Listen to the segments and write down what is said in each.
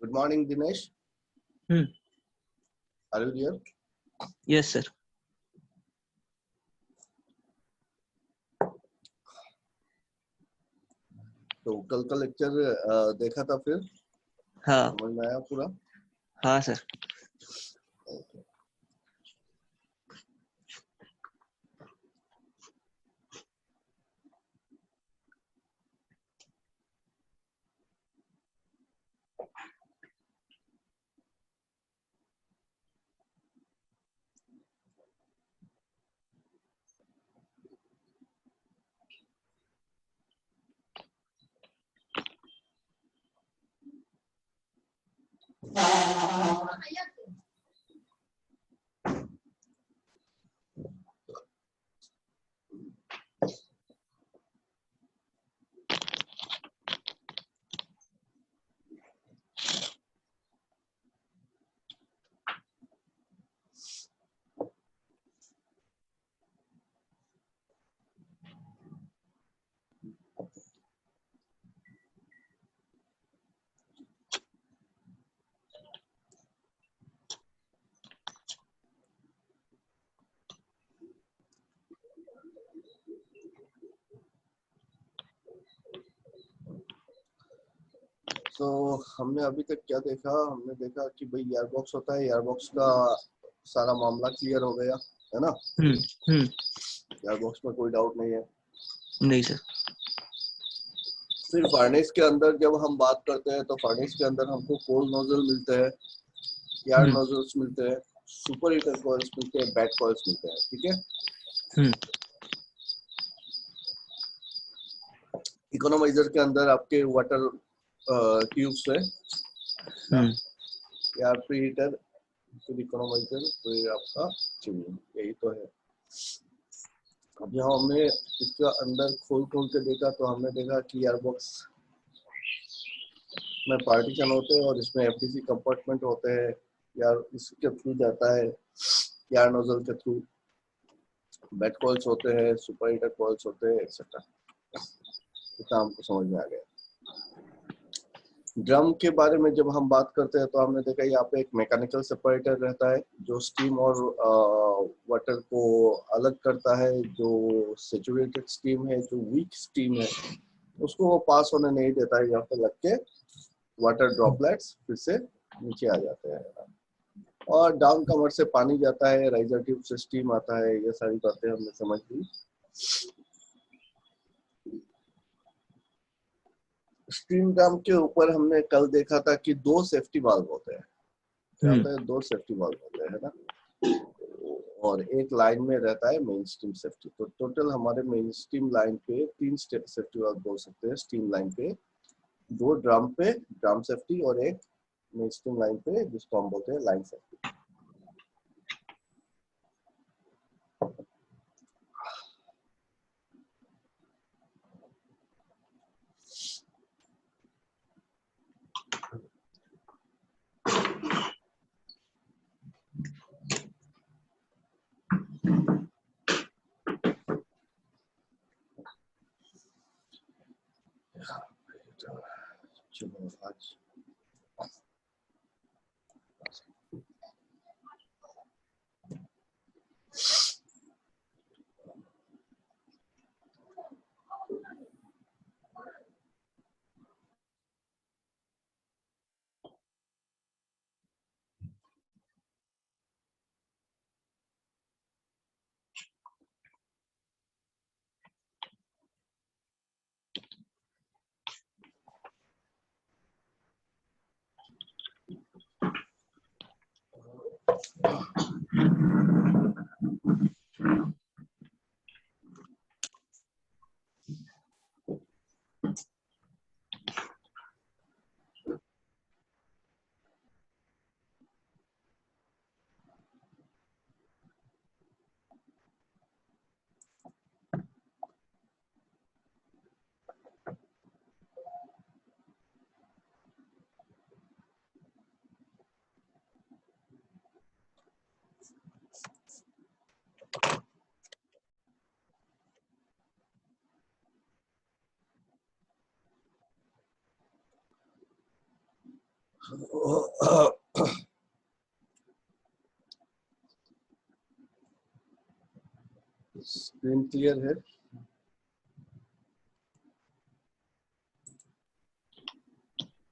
Good morning, Dinesh. Are you here? Yes, sir. तो कल का लेक्चर देखा था फिर? हाँ समझ में आया पूरा? हाँ सर। Okay. तो हमने अभी तक क्या देखा? हमने देखा कि भाई एयरबॉक्स होता है, एयरबॉक्स का सारा मामला क्लियर हो गया है ना? एयरबॉक्स में कोई डाउट नहीं है। नहीं सर। फिर फर्नेस के अंदर जब हम बात करते हैं तो फर्नेस के अंदर हमको कोल्ड नोजल मिलते हैं, एयर नोजल्स मिलते हैं, सुपर हीटर कॉइल्स मिलते हैं, बैक कॉइल्स मिलते हैं। ठीक है। इकोनोमाइजर के अंदर आपके वाटर ट्यूब्स है, एयर प्री हीटर, फिर इकोनोमाइजर, फिर आपका चिमनी, यही तो है। अब यहाँ हमने इसका अंदर खोल के देखा तो हमने देखा कि एयरबॉक्स में पार्टीशन होते हैं और इसमें एफडीसी कंपार्टमेंट होते हैं, यार इसके थ्रू जाता है एयर नोजल के थ्रू, बेड कॉइल्स होते हैं, सुपर हीटर कॉइल्स होते हैं, एक्सेट्रा। इतना हमको समझ में आ गया। ड्रम के बारे में जब हम बात करते हैं तो हमने देखा यहाँ पे एक मैकेनिकल सेपरेटर रहता है जो स्टीम और वाटर को अलग करता है। जो सैचुरेटेड स्टीम है, जो वीक स्टीम है, उसको वो पास होने नहीं देता है। यहाँ पे लग के वाटर ड्रॉपलेट्स फिर से नीचे आ जाते हैं और डाउन कमर से पानी जाता है, राइजर ट्यूब से स्टीम आता है। ये सारी बातें हमने समझ ली। स्टीम ड्रम के ऊपर हमने कल देखा था कि दो सेफ्टी वाल्व होते हैं। क्या होता है? दो सेफ्टी वाल्व होते हैं ना, और एक लाइन में रहता है मेन स्टीम सेफ्टी। तो टोटल हमारे मेन स्टीम लाइन पे तीन सेफ्टी वाल्व बोल सकते हैं। स्टीम लाइन पे दो, ड्रम पे ड्रम सेफ्टी, और एक मेन स्टीम लाइन पे जिसको हम बोलते हैं लाइन सेफ्टी। चलो आज स्क्रीन क्लियर है?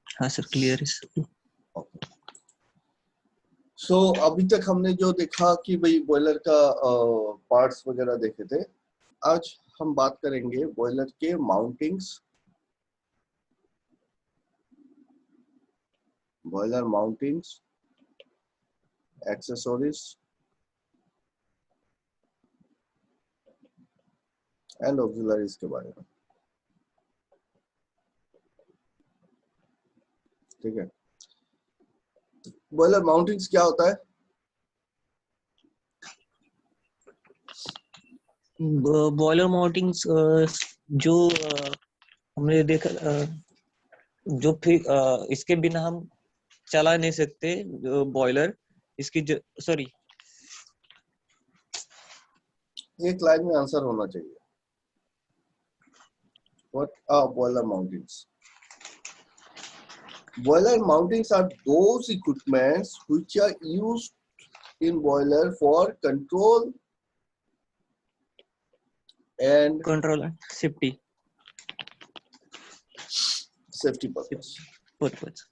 हाँ सर, क्लियर है सर। सो अभी तक हमने जो देखा कि भाई बॉयलर का पार्ट्स वगैरह देखे थे। आज हम बात करेंगे बॉयलर के mountings, boiler mountings, accessories and auxiliaries के बारे में। ठीक है, बॉयलर माउंटिंग्स क्या होता है? बॉयलर माउंटिंग्स जो हमने देखा, जो फिर इसके बिना हम चला नहीं सकते बॉयलर। इसकी सॉरी, एक लाइन में आंसर होना चाहिए। What are boiler mountings? Boiler mountings are those equipments which are used in boiler for control and control and safety safety purpose. Purpose.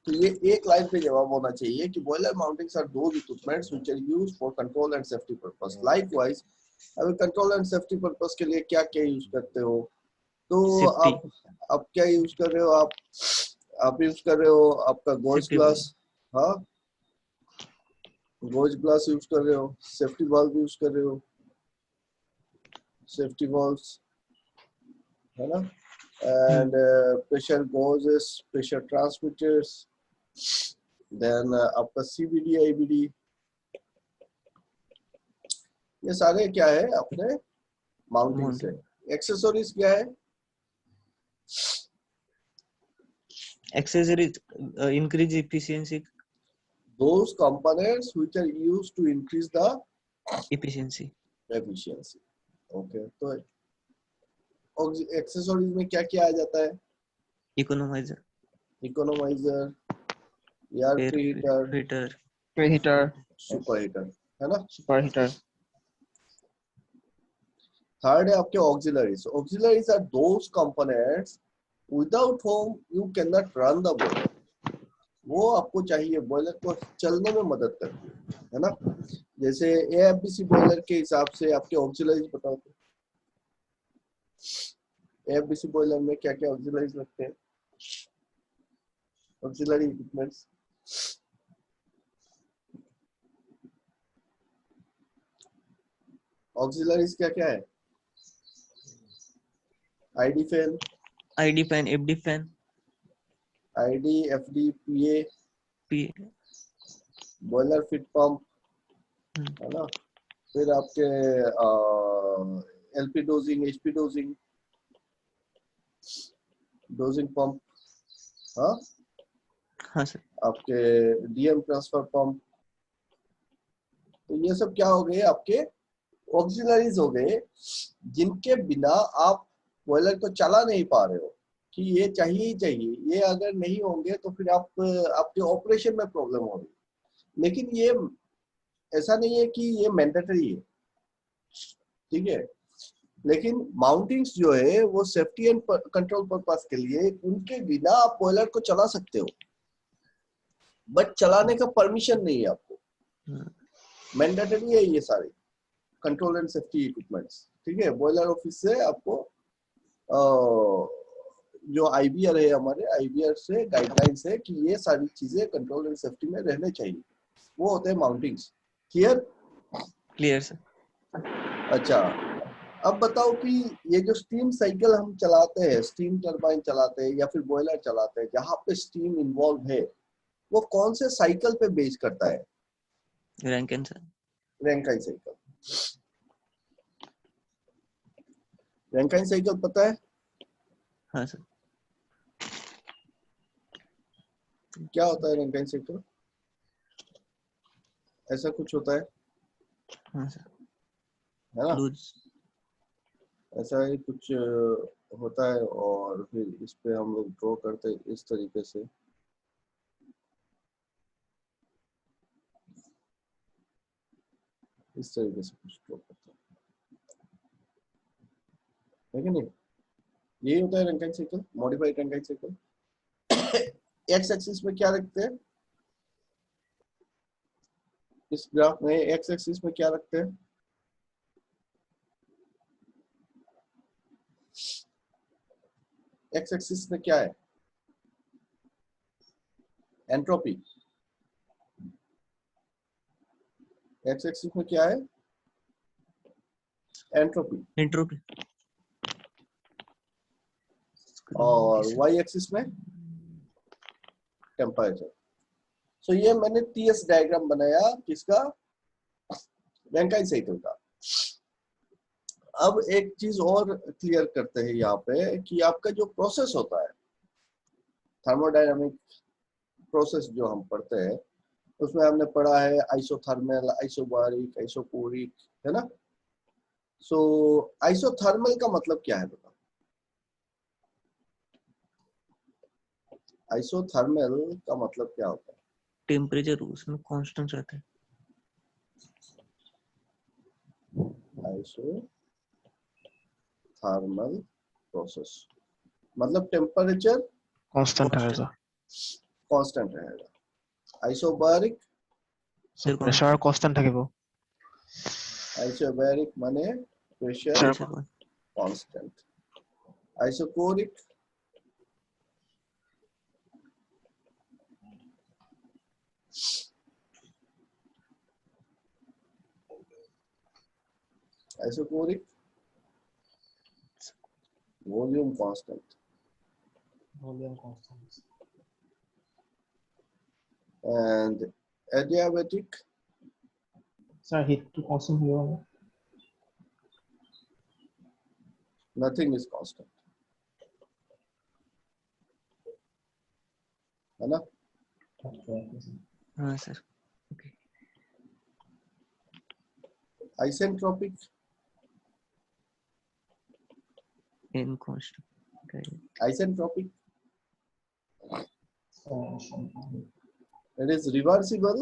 तो ये एक लाइन पे जवाब होना चाहिए कि boiler mountings are those equipments which are used for control and safety purpose. Likewise, अभी control and safety purpose के लिए क्या क्या यूज करते हो? तो सेफ्टी, आप क्या यूज कर रहे हो? आप यूज कर रहे हो आपका गोज सेफ्टी ग्लास। हाँ, गोज ग्लास यूज कर रहे हो, सेफ्टी वाल्व यूज कर रहे हो, सेफ्टी वाल्व्स, है ना, and pressure gauges, pressure transmitters, then आपका सीबीडी, आईबीडी, ये सारे क्या है अपने माउंटिंग से। एक्सेसरीज क्या है? Accessories increase efficiency, those components which are used to increase the efficiency. efficiency. Okay, तो एक्सेसरीज में क्या क्या आ जाता है? Economiser, economiser, air air preheater, heater, preheater, superheater, है ना। superheater, थर्ड है आपके auxiliaries. Auxiliaries are those components without whom you cannot run the boiler. वो आपको चाहिए, बॉयलर को चलने में मदद करती है ना। जैसे एएफबीसी बॉयलर के हिसाब से आपके ऑक्सिलरीज बताओ। एएफबीसी बॉयलर में क्या क्या ऑक्सिलरीज लगते हैं? ऑक्सिलरी इक्विपमेंट्स, ऑक्सिलरीज क्या क्या है? ID fan, ID fan, FD fan, ID, FD, PA, P, boiler feed pump, है ना। फिर आपके LP dosing, HP dosing, dosing pump, हाँ, हाँ सर, आपके डीएम ट्रांसफर पंप। तो ये सब क्या हो गए आपके ऑक्सिलरीज हो गए, जिनके बिना आप बॉयलर को चला नहीं पा रहे हो, कि ये चाहिए ही चाहिए, ये अगर नहीं होंगे तो फिर आप आपके ऑपरेशन में प्रॉब्लम होगी। लेकिन ये ऐसा नहीं है कि ये मैंडेटरी है, ठीक है। लेकिन माउंटिंग्स जो है वो सेफ्टी एंड कंट्रोल पर्पस के लिए, उनके बिना आप बॉयलर को चला सकते हो, बट चलाने का परमिशन नहीं है आपको। मैंडेटरी है ये सारे कंट्रोल एंड सेफ्टी इक्विपमेंट्स, ठीक है। बॉयलर ऑफिस से आपको जो आईबीआर है, हमारे आईबीआर से गाइडलाइंस है कि ये सारी चीजें कंट्रोल एंड सेफ्टी में रहने चाहिए, वो होते हैं माउंटिंग्स। क्लियर? Clear sir. अच्छा, अब बताओ कि ये जो स्टीम साइकिल हम चलाते हैं, स्टीम टरबाइन चलाते हैं या फिर बॉयलर चलाते हैं, जहाँ पे स्टीम इन्वॉल्व है, वो कौन से साइकिल पे बेस करता है? Rankine sir. Rankine cycle. Rankine cycle पता है हाँ सर। क्या होता है? रैंकाइन साइकिल ऐसा कुछ होता है, हाँ सर, है ना, लूज, ऐसा ही कुछ होता है। और फिर इस पे हम लोग ड्रॉ करते हैं इस तरीके से, इस तरीके से कुछ ड्रॉ करते हैं, है कि नहीं? यही होता है Rankine cycle, modified Rankine cycle. X axis में क्या रखते हैं इस ग्राफ में? एक्स एक्सिस में क्या रखते हैं? एक्स एक्सिस में क्या है? एंट्रोपी। एक्स एक्सिस में क्या है? एंट्रोपी। एंट्रोपी। और वाई एक्सिस में टेम्परेचर। सो ये मैंने टीएस डायग्राम बनाया किसका? रैंकिन साइकिल का। अब एक चीज और क्लियर करते हैं यहाँ पे कि आपका जो प्रोसेस होता है, थर्मोडायनामिक प्रोसेस जो हम पढ़ते हैं, उसमें हमने पढ़ा है आइसोथर्मल, आइसोबारिक, आइसोकोरिक, है ना? सो आइसोथर्मल का मतलब क्या है बताओ? आइसोथर्मल का मतलब क्या होता है? टेम्परेचर उसमें कांस्टेंट रहता है। आइसोथर्मल प्रोसेस मतलब टेम्परेचर कांस्टेंट रहेगा, कांस्टेंट रहेगा। आइसोबारिक प्रेशर कांस्टेंट থাকিব। आइसोबारिक माने pressure constant. Isochoric isochoric volume constant. and adiabatic sir heat to constant हुआ है। nothing is constant, है ना? हाँ सर। ओके। isentropic इन constant. isentropic it is reversible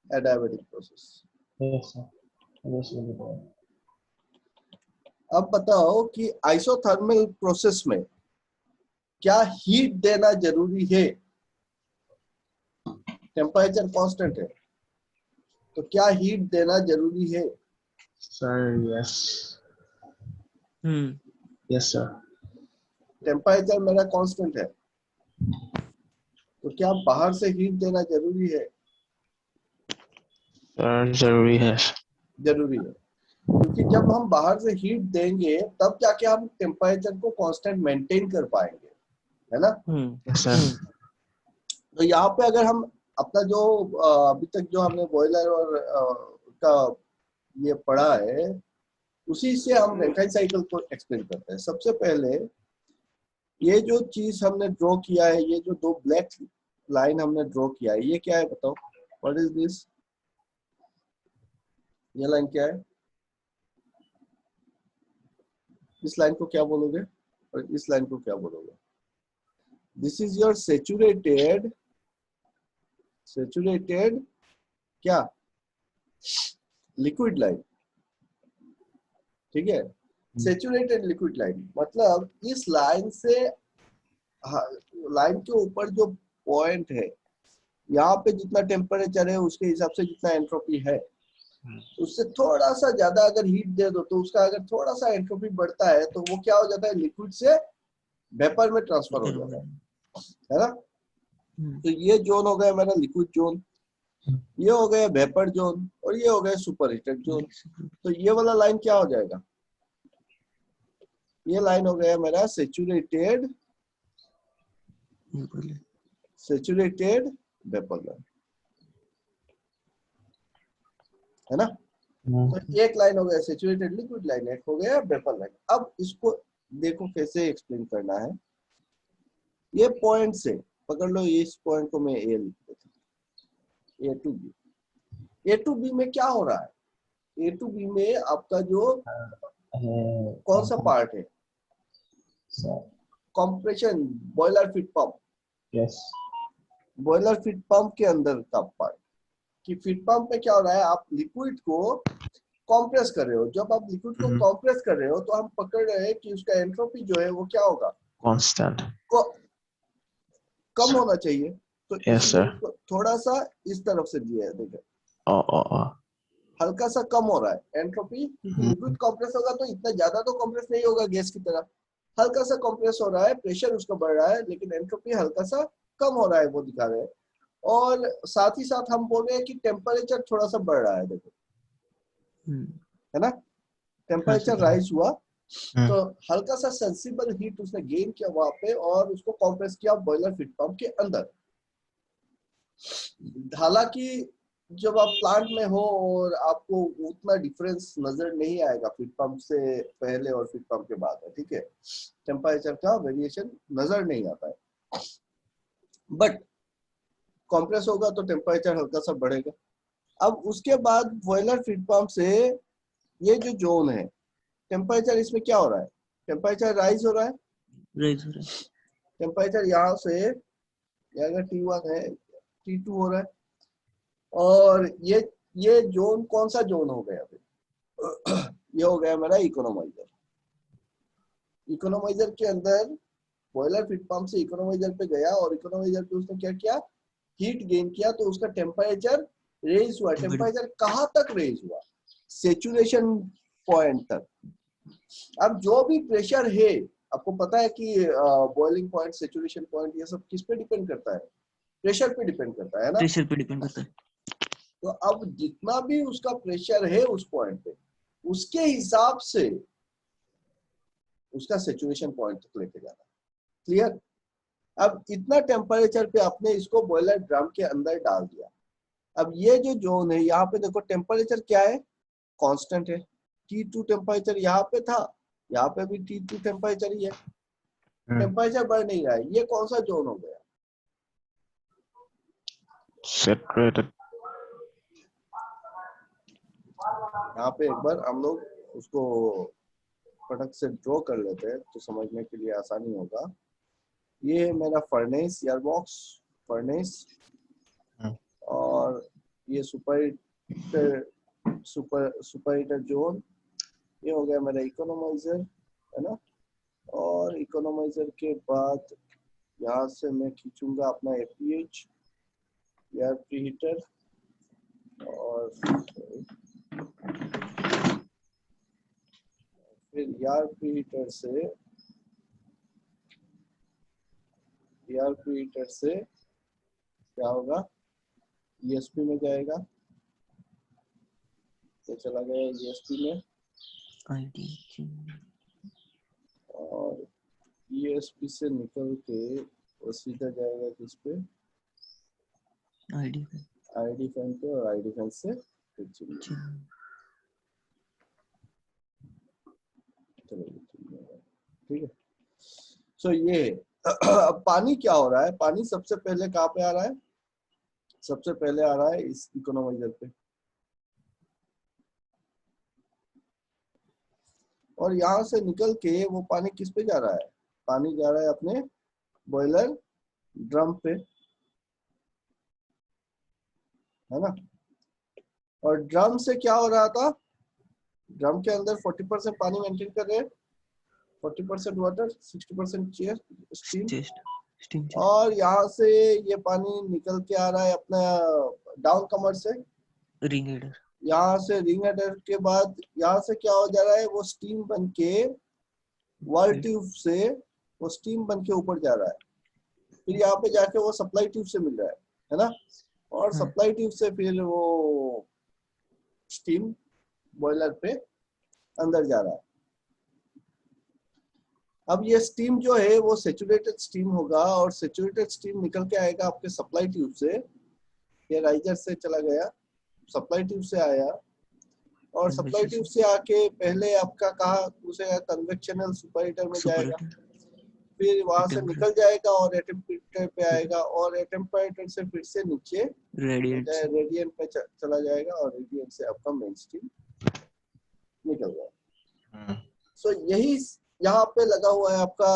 adiabatic process। Yes sir, yes sir. अब बताओ कि आइसोथर्मल प्रोसेस में क्या हीट देना जरूरी है? टेम्परेचर कांस्टेंट है तो क्या हीट देना जरूरी है? Sir yes, yes sir. Temperature मेरा कांस्टेंट है तो क्या बाहर से हीट देना जरूरी है? सर जरूरी है। जरूरी है, क्योंकि जब हम बाहर से हीट देंगे तब जाके हम टेम्परेचर को कांस्टेंट मेंटेन कर पाएंगे, है ना? Yes sir. तो यहाँ पे अगर हम अपना जो अभी तक जो हमने बॉयलर और का ये पढ़ा है, उसी से हम रैंकिन साइकिल को एक्सप्लेन करते हैं। सबसे पहले ये जो चीज हमने ड्रॉ किया है, ये जो दो ब्लैक लाइन हमने ड्रॉ किया है, ये क्या है बताओ? What is this? ये लाइन क्या है? इस लाइन को क्या बोलोगे और इस लाइन को क्या बोलोगे? दिस इज योर सेचुरेटेड क्या? लिक्विड लाइन, ठीक है? सेचुरेटेड लिक्विड लाइन मतलब इस लाइन से लाइन के ऊपर जो पॉइंट है, यहाँ पे जितना टेम्परेचर है उसके हिसाब से जितना एंट्रोपी है, उससे थोड़ा सा ज्यादा अगर हीट दे दो तो उसका अगर थोड़ा सा एंट्रोपी बढ़ता है तो वो क्या हो जाता है? लिक्विड से वेपर में ट्रांसफर हो जाता है ना? तो ये जोन हो गया मेरा लिक्विड जोन, ये हो गया वेपर जोन और ये हो गया सुपर हीटेड जोन। तो ये वाला लाइन क्या हो जाएगा? ये लाइन हो गया मेरा सेचुरेटेड वेपर लाइन, है ना? तो एक लाइन हो गया सेचुरेटेड लिक्विड लाइन, एक हो गया वेपर लाइन। अब इसको देखो कैसे एक्सप्लेन करना है। ये पॉइंट से पकड़ लो, इस पॉइंट को मैं ए लिख देता हूं, A to B. A to B में क्या हो रहा है? ए टू बी में आपका जो कौन सा पार्ट है? Compression, boiler feed pump. Yes, boiler feed pump के अंदर का पार्ट कि फीड पंप में क्या हो रहा है? आप लिक्विड को कॉम्प्रेस कर रहे हो, जब आप लिक्विड को कॉम्प्रेस कर रहे हो तो हम पकड़ रहे हैं कि उसका एंट्रोपी जो है वो क्या होगा, Constant. को कम होना चाहिए। तो Yes, इसलिए sir. उसको थोड़ा सा इस तरफ से दिया है, देखो Oh. हल्का सा कम हो रहा है एंट्रोपी, क्योंकि लिक्विड कॉम्प्रेस होगा तो इतना ज्यादा तो कॉम्प्रेस नहीं होगा गैस की तरह, हल्का सा कॉम्प्रेस हो रहा है, प्रेशर उसका बढ़ रहा है, लेकिन एंट्रोपी हल्का सा कम हो रहा है, वो दिखा रहे हैं। और साथ ही साथ हम बोल रहे हैं कि टेम्परेचर थोड़ा सा बढ़ रहा है, देखो है ना, टेम्परेचर राइज हुआ तो हल्का सा सेंसिबल हीट उसने गेन किया वहां पे और उसको कॉम्प्रेस किया बॉयलर फीड पंप के अंदर। हालांकि जब आप प्लांट में हो और आपको उतना डिफरेंस नजर नहीं आएगा फीड पंप से पहले और फीड पंप के बाद है, ठीक है, टेम्परेचर का वेरिएशन नजर नहीं आता है, बट कॉम्प्रेस होगा तो टेम्परेचर हल्का सा बढ़ेगा। अब उसके बाद बॉयलर फीड पंप से ये जो जोन है, टेम्परेचर इसमें क्या हो रहा है, टेम्परेचर राइज हो रहा है, टेम्परेचर यहाँ से अगर T1 है T2 हो रहा है, और ये जोन कौन सा जोन हो गया फिर ये हो गया मेरा इकोनोमाइजर। इकोनोमाइजर के अंदर बॉयलर फीड पंप से इकोनोमाइजर पे गया और इकोनोमाइजर पे उसने क्या किया, हीट गेन किया, तो उसका टेम्परेचर रेज हुआ। टेम्परेचर कहाँ तक रेज हुआ, सेचुरेशन पॉइंट तक। अब जो भी प्रेशर है, आपको पता है कि बॉइलिंग पॉइंट, सेचुरेशन पॉइंट, ये सब किस पे डिपेंड करता है, प्रेशर पे डिपेंड करता है ना, प्रेशर पे डिपेंड करता है। तो अब जितना भी उसका प्रेशर है उस पॉइंट पे, उसके हिसाब से उसका सेचुरेशन पॉइंट तक लेके जाना। क्लियर? अब इतना टेम्परेचर पे आपने इसको बॉयलर ड्रम के अंदर डाल दिया। अब ये जो जोन है यहाँ पे देखो, टेम्परेचर क्या है, कांस्टेंट है। T2 टेम्परेचर यहाँ पे था, यहाँ पे भी T2 टेम्परेचर ही है, टेम्परेचर बढ़ नहीं रहा है। ये कौन सा जोन हो गया, Saturated. यहाँ पे एक बार हम लोग उसको फटक से ड्रॉ कर लेते हैं तो समझने के लिए आसानी होगा। ये है मेरा फर्नेस, एयर बॉक्स फर्नेस, और ये सुपर हीटर जोन, ये हो गया मेरा इकोनोमाइजर, है ना। और इकोनोमाइजर के बाद यहाँ से मैं खींचूंगा अपना एपीएच, एयर प्रीहीटर, और फिर एयर प्रीहीटर से क्या होगा, ईएसपी में जाएगा, तो चला गया ईएसपी में, और ईएसपी से निकल के वो सीधा जाएगा किस पे, आईडी फैन पे, और आईडी फैन से ठीक है। सो ये अब पानी क्या हो रहा है, पानी सबसे पहले कहाँ पे आ रहा है, सबसे पहले आ रहा है इस इकोनोमाइजर पे, और यहाँ से निकल के वो पानी किस पे जा रहा है, पानी जा रहा है अपने बॉयलर ड्रम पे, है ना। और ड्रम से क्या हो रहा था, ड्रम के अंदर 40% पानी मेंटेन कर रहे हैं, 40% वाटर, 60% स्टीम, और यहाँ से ये पानी निकल के आ रहा है अपना डाउन कमर से, रिंग हेडर, यहाँ से रिंग हेडर के बाद यहाँ से क्या हो जा रहा है, वो स्टीम बन के वॉल ट्यूब से वो स्टीम बन के ऊपर जा रहा है, फिर यहाँ पे जाके वो सप्लाई ट्यूब से मिल रहा है ना, और सप्लाई ट्यूब से फिर वो स्टीम बॉयलर पे अंदर जा रहा है। अब ये स्टीम जो है वो सेचुरेटेड स्टीम होगा, और सेचुरेटेड स्टीम निकल के आएगा आपके सप्लाई ट्यूब से, ये राइजर से चला गया, सप्लाई ट्यूब से आया, और सप्लाई ट्यूब से आके पहले आपका कहा दूसरे कन्वेक्शनल सुपर हीटर में जाएगा, फिर वहां से निकल जाएगा और एटम्परेचर पे आएगा, और एटम्परेचर से फिर से नीचे रेडिएंट पे चला जाएगा, और रेडिएंट से आपका मेन स्टीम निकल जाएगा। सो यही यहाँ पे लगा हुआ है आपका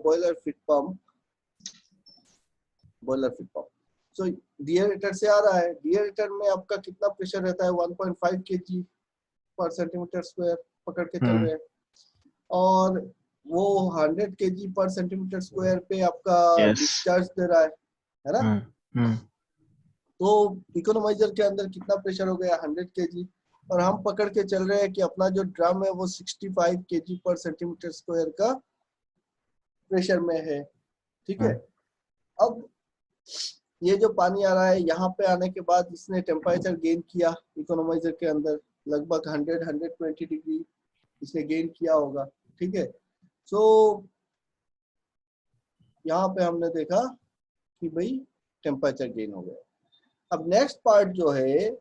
बॉयलर फीड पंप, सो डिएरेटर से आ रहा है, डिएरेटर में आपका कितना प्रेशर रहता है, 1.5 kg पर सेंटीमीटर स्क्वायर पकड़ के चल रहे हैं, और वो 100 kg पर सेंटीमीटर स्क्वायर पे आपका Yes. डिस्चार्ज दे रहा है ना। तो इकोनोमाइजर के अंदर कितना प्रेशर हो गया, 100 kg, और हम पकड़ के चल रहे हैं कि अपना जो ड्रम है वो 65 kg पर सेंटीमीटर स्क्वायर का प्रेशर में है, ठीक है। अब ये जो पानी आ रहा है यहाँ पे आने के बाद इसने टेम्परेचर गेन किया इकोनोमाइजर के अंदर, लगभग 100-120 डिग्री इसने गेन किया होगा, ठीक है। सो यहाँ पे हमने देखा कि भाई टेम्परेचर गेन हो गया। अब नेक्स्ट पार्ट जो है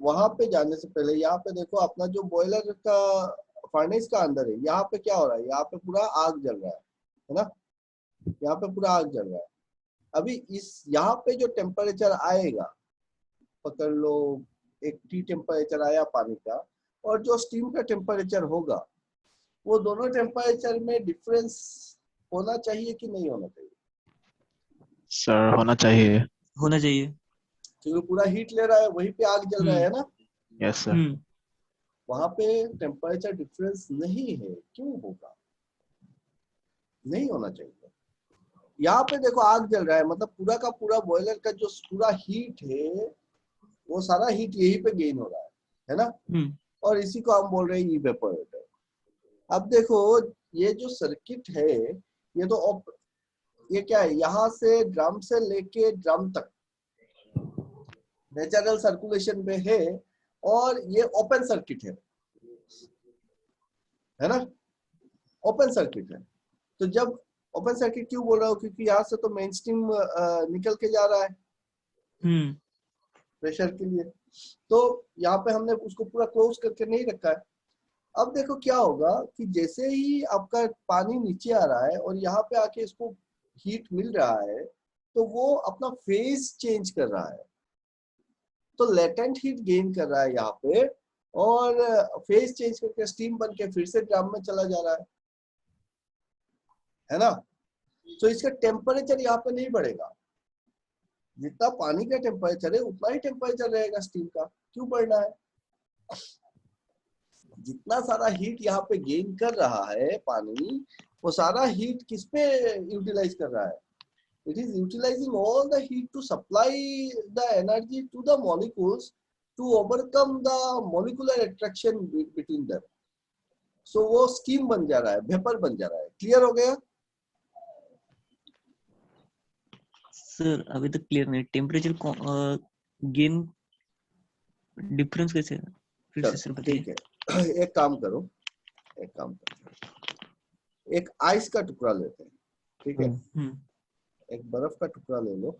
वहां पे जाने से पहले यहाँ पे देखो अपना जो बॉयलर का फर्नेस का अंदर है, यहाँ पे क्या हो रहा है, यहाँ पे पूरा आग जल रहा है ना, यहाँ पे पूरा आग जल रहा है। अभी इस यहाँ पे जो टेम्परेचर आएगा, पकड़ लो एक टी टेम्परेचर आया पानी का, और जो स्टीम का टेम्परेचर होगा, वो दोनों टेम्परेचर में डिफरेंस होना चाहिए कि नहीं होना चाहिए? सर होना चाहिए। होना चाहिए। क्योंकि पूरा हीट ले रहा है, वहीं पे आग जल रहा है ना। Yes sir. वहां पे टेम्परेचर डिफरेंस नहीं है, क्यों होगा? नहीं होना चाहिए। यहाँ पे देखो आग जल रहा है, मतलब पूरा का पूरा बॉयलर का जो पूरा हीट है वो सारा हीट यहीं पे गेन हो रहा है ना। और इसी को हम बोल रहे हैं इवेपोरेटर। अब देखो ये जो सर्किट है, ये क्या है, यहाँ से ड्रम से लेके ड्रम तक नेचुरल सर्कुलेशन में है, और ये ओपन सर्किट है ना, ओपन सर्किट है। तो जब ओपन सर्किट क्यों बोल रहा हूँ, क्योंकि यहाँ से तो मेन स्ट्रीम निकल के जा रहा है प्रेशर के लिए, तो यहाँ पे हमने उसको पूरा क्लोज करके नहीं रखा है। अब देखो क्या होगा कि जैसे ही आपका पानी नीचे आ रहा है और यहाँ पे आके इसको हीट मिल रहा है, तो वो अपना फेज चेंज कर रहा है, तो लेटेंट हीट गेन कर रहा है यहाँ पे, और फेज चेंज करके स्टीम बन के फिर से ड्रम में चला जा रहा है ना। तो इसका टेम्परेचर यहाँ पे नहीं बढ़ेगा, जितना पानी का टेम्परेचर है उतना ही टेम्परेचर रहेगा स्टीम का। क्यों बढ़ना है? जितना सारा हीट यहाँ पे गेन कर रहा है पानी, वो सारा हीट किस पे यूटिलाइज कर रहा है? It is utilizing all the heat to supply the energy to the molecules to overcome the molecular attraction between them. So वो स्कीम बन जा रहा है, वेपर बन जा रहा है। क्लियर हो गया? सर अभी तक क्लियर नहीं, टेम्परेचर गेन डिफरेंस कैसे है? फिर से सर बताइए। ठीक है, एक काम करो, एक आइस का टुकड़ा लेते हैं, ठीक है। एक बर्फ का टुकड़ा ले लो,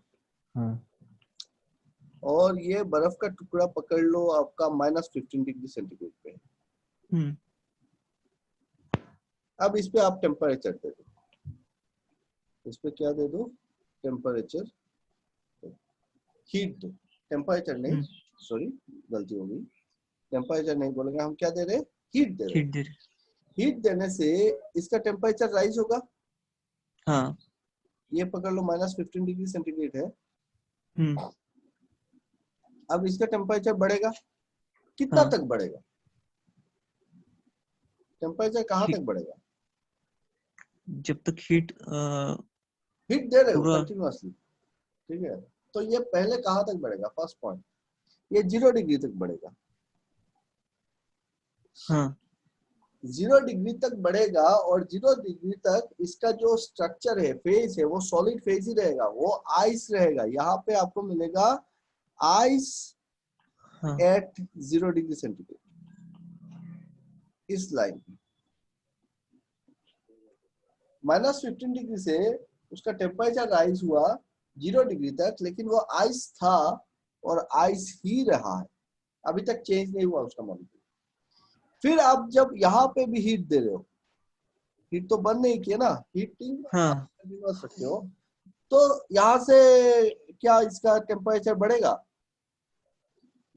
और ये बर्फ का टुकड़ा पकड़ लो आपका -15 डिग्री सेंटीग्रेड पे। अब इस पे आप टेम्परेचर दे दो, इस पे क्या दे दो? टेम्परेचर, हीट दो, टेम्परेचर नहीं, सॉरी गलती हो गई, टेम्परेचर नहीं बोलेंगे हम, क्या दे रहे? हीट दे रहे। हीट देने से इसका टेम्परेचर राइज होगा। हाँ, ये पकड़ लो -15 डिग्री सेंटीग्रेड है। अब इसका टेम्परेचर बढ़ेगा, कितना तक बढ़ेगा? टेम्परेचर कहाँ तक बढ़ेगा? जब तक हीट दे रहे हो कंटिन्यूअसली, ठीक है। तो ये पहले कहाँ तक बढ़ेगा? फर्स्ट पॉइंट, ये 0 डिग्री तक बढ़ेगा। 0 डिग्री तक बढ़ेगा, और 0 डिग्री तक इसका जो स्ट्रक्चर है, फेज है, वो सॉलिड फेज ही रहेगा, वो आइस रहेगा। यहाँ पे आपको मिलेगा आइस एट 0 डिग्री सेंटीग्रेड, इस लाइन -15 डिग्री से उसका टेम्परेचर राइज हुआ 0 डिग्री तक, लेकिन वो आइस था और आइस ही रहा है, अभी तक चेंज नहीं हुआ उसका मॉलिक्यूल। फिर आप जब यहाँ पे भी हीट दे रहे हो, हीट तो बंद नहीं किया ना, हीटिंग कर सकते हो, तो यहाँ से क्या इसका टेम्परेचर बढ़ेगा?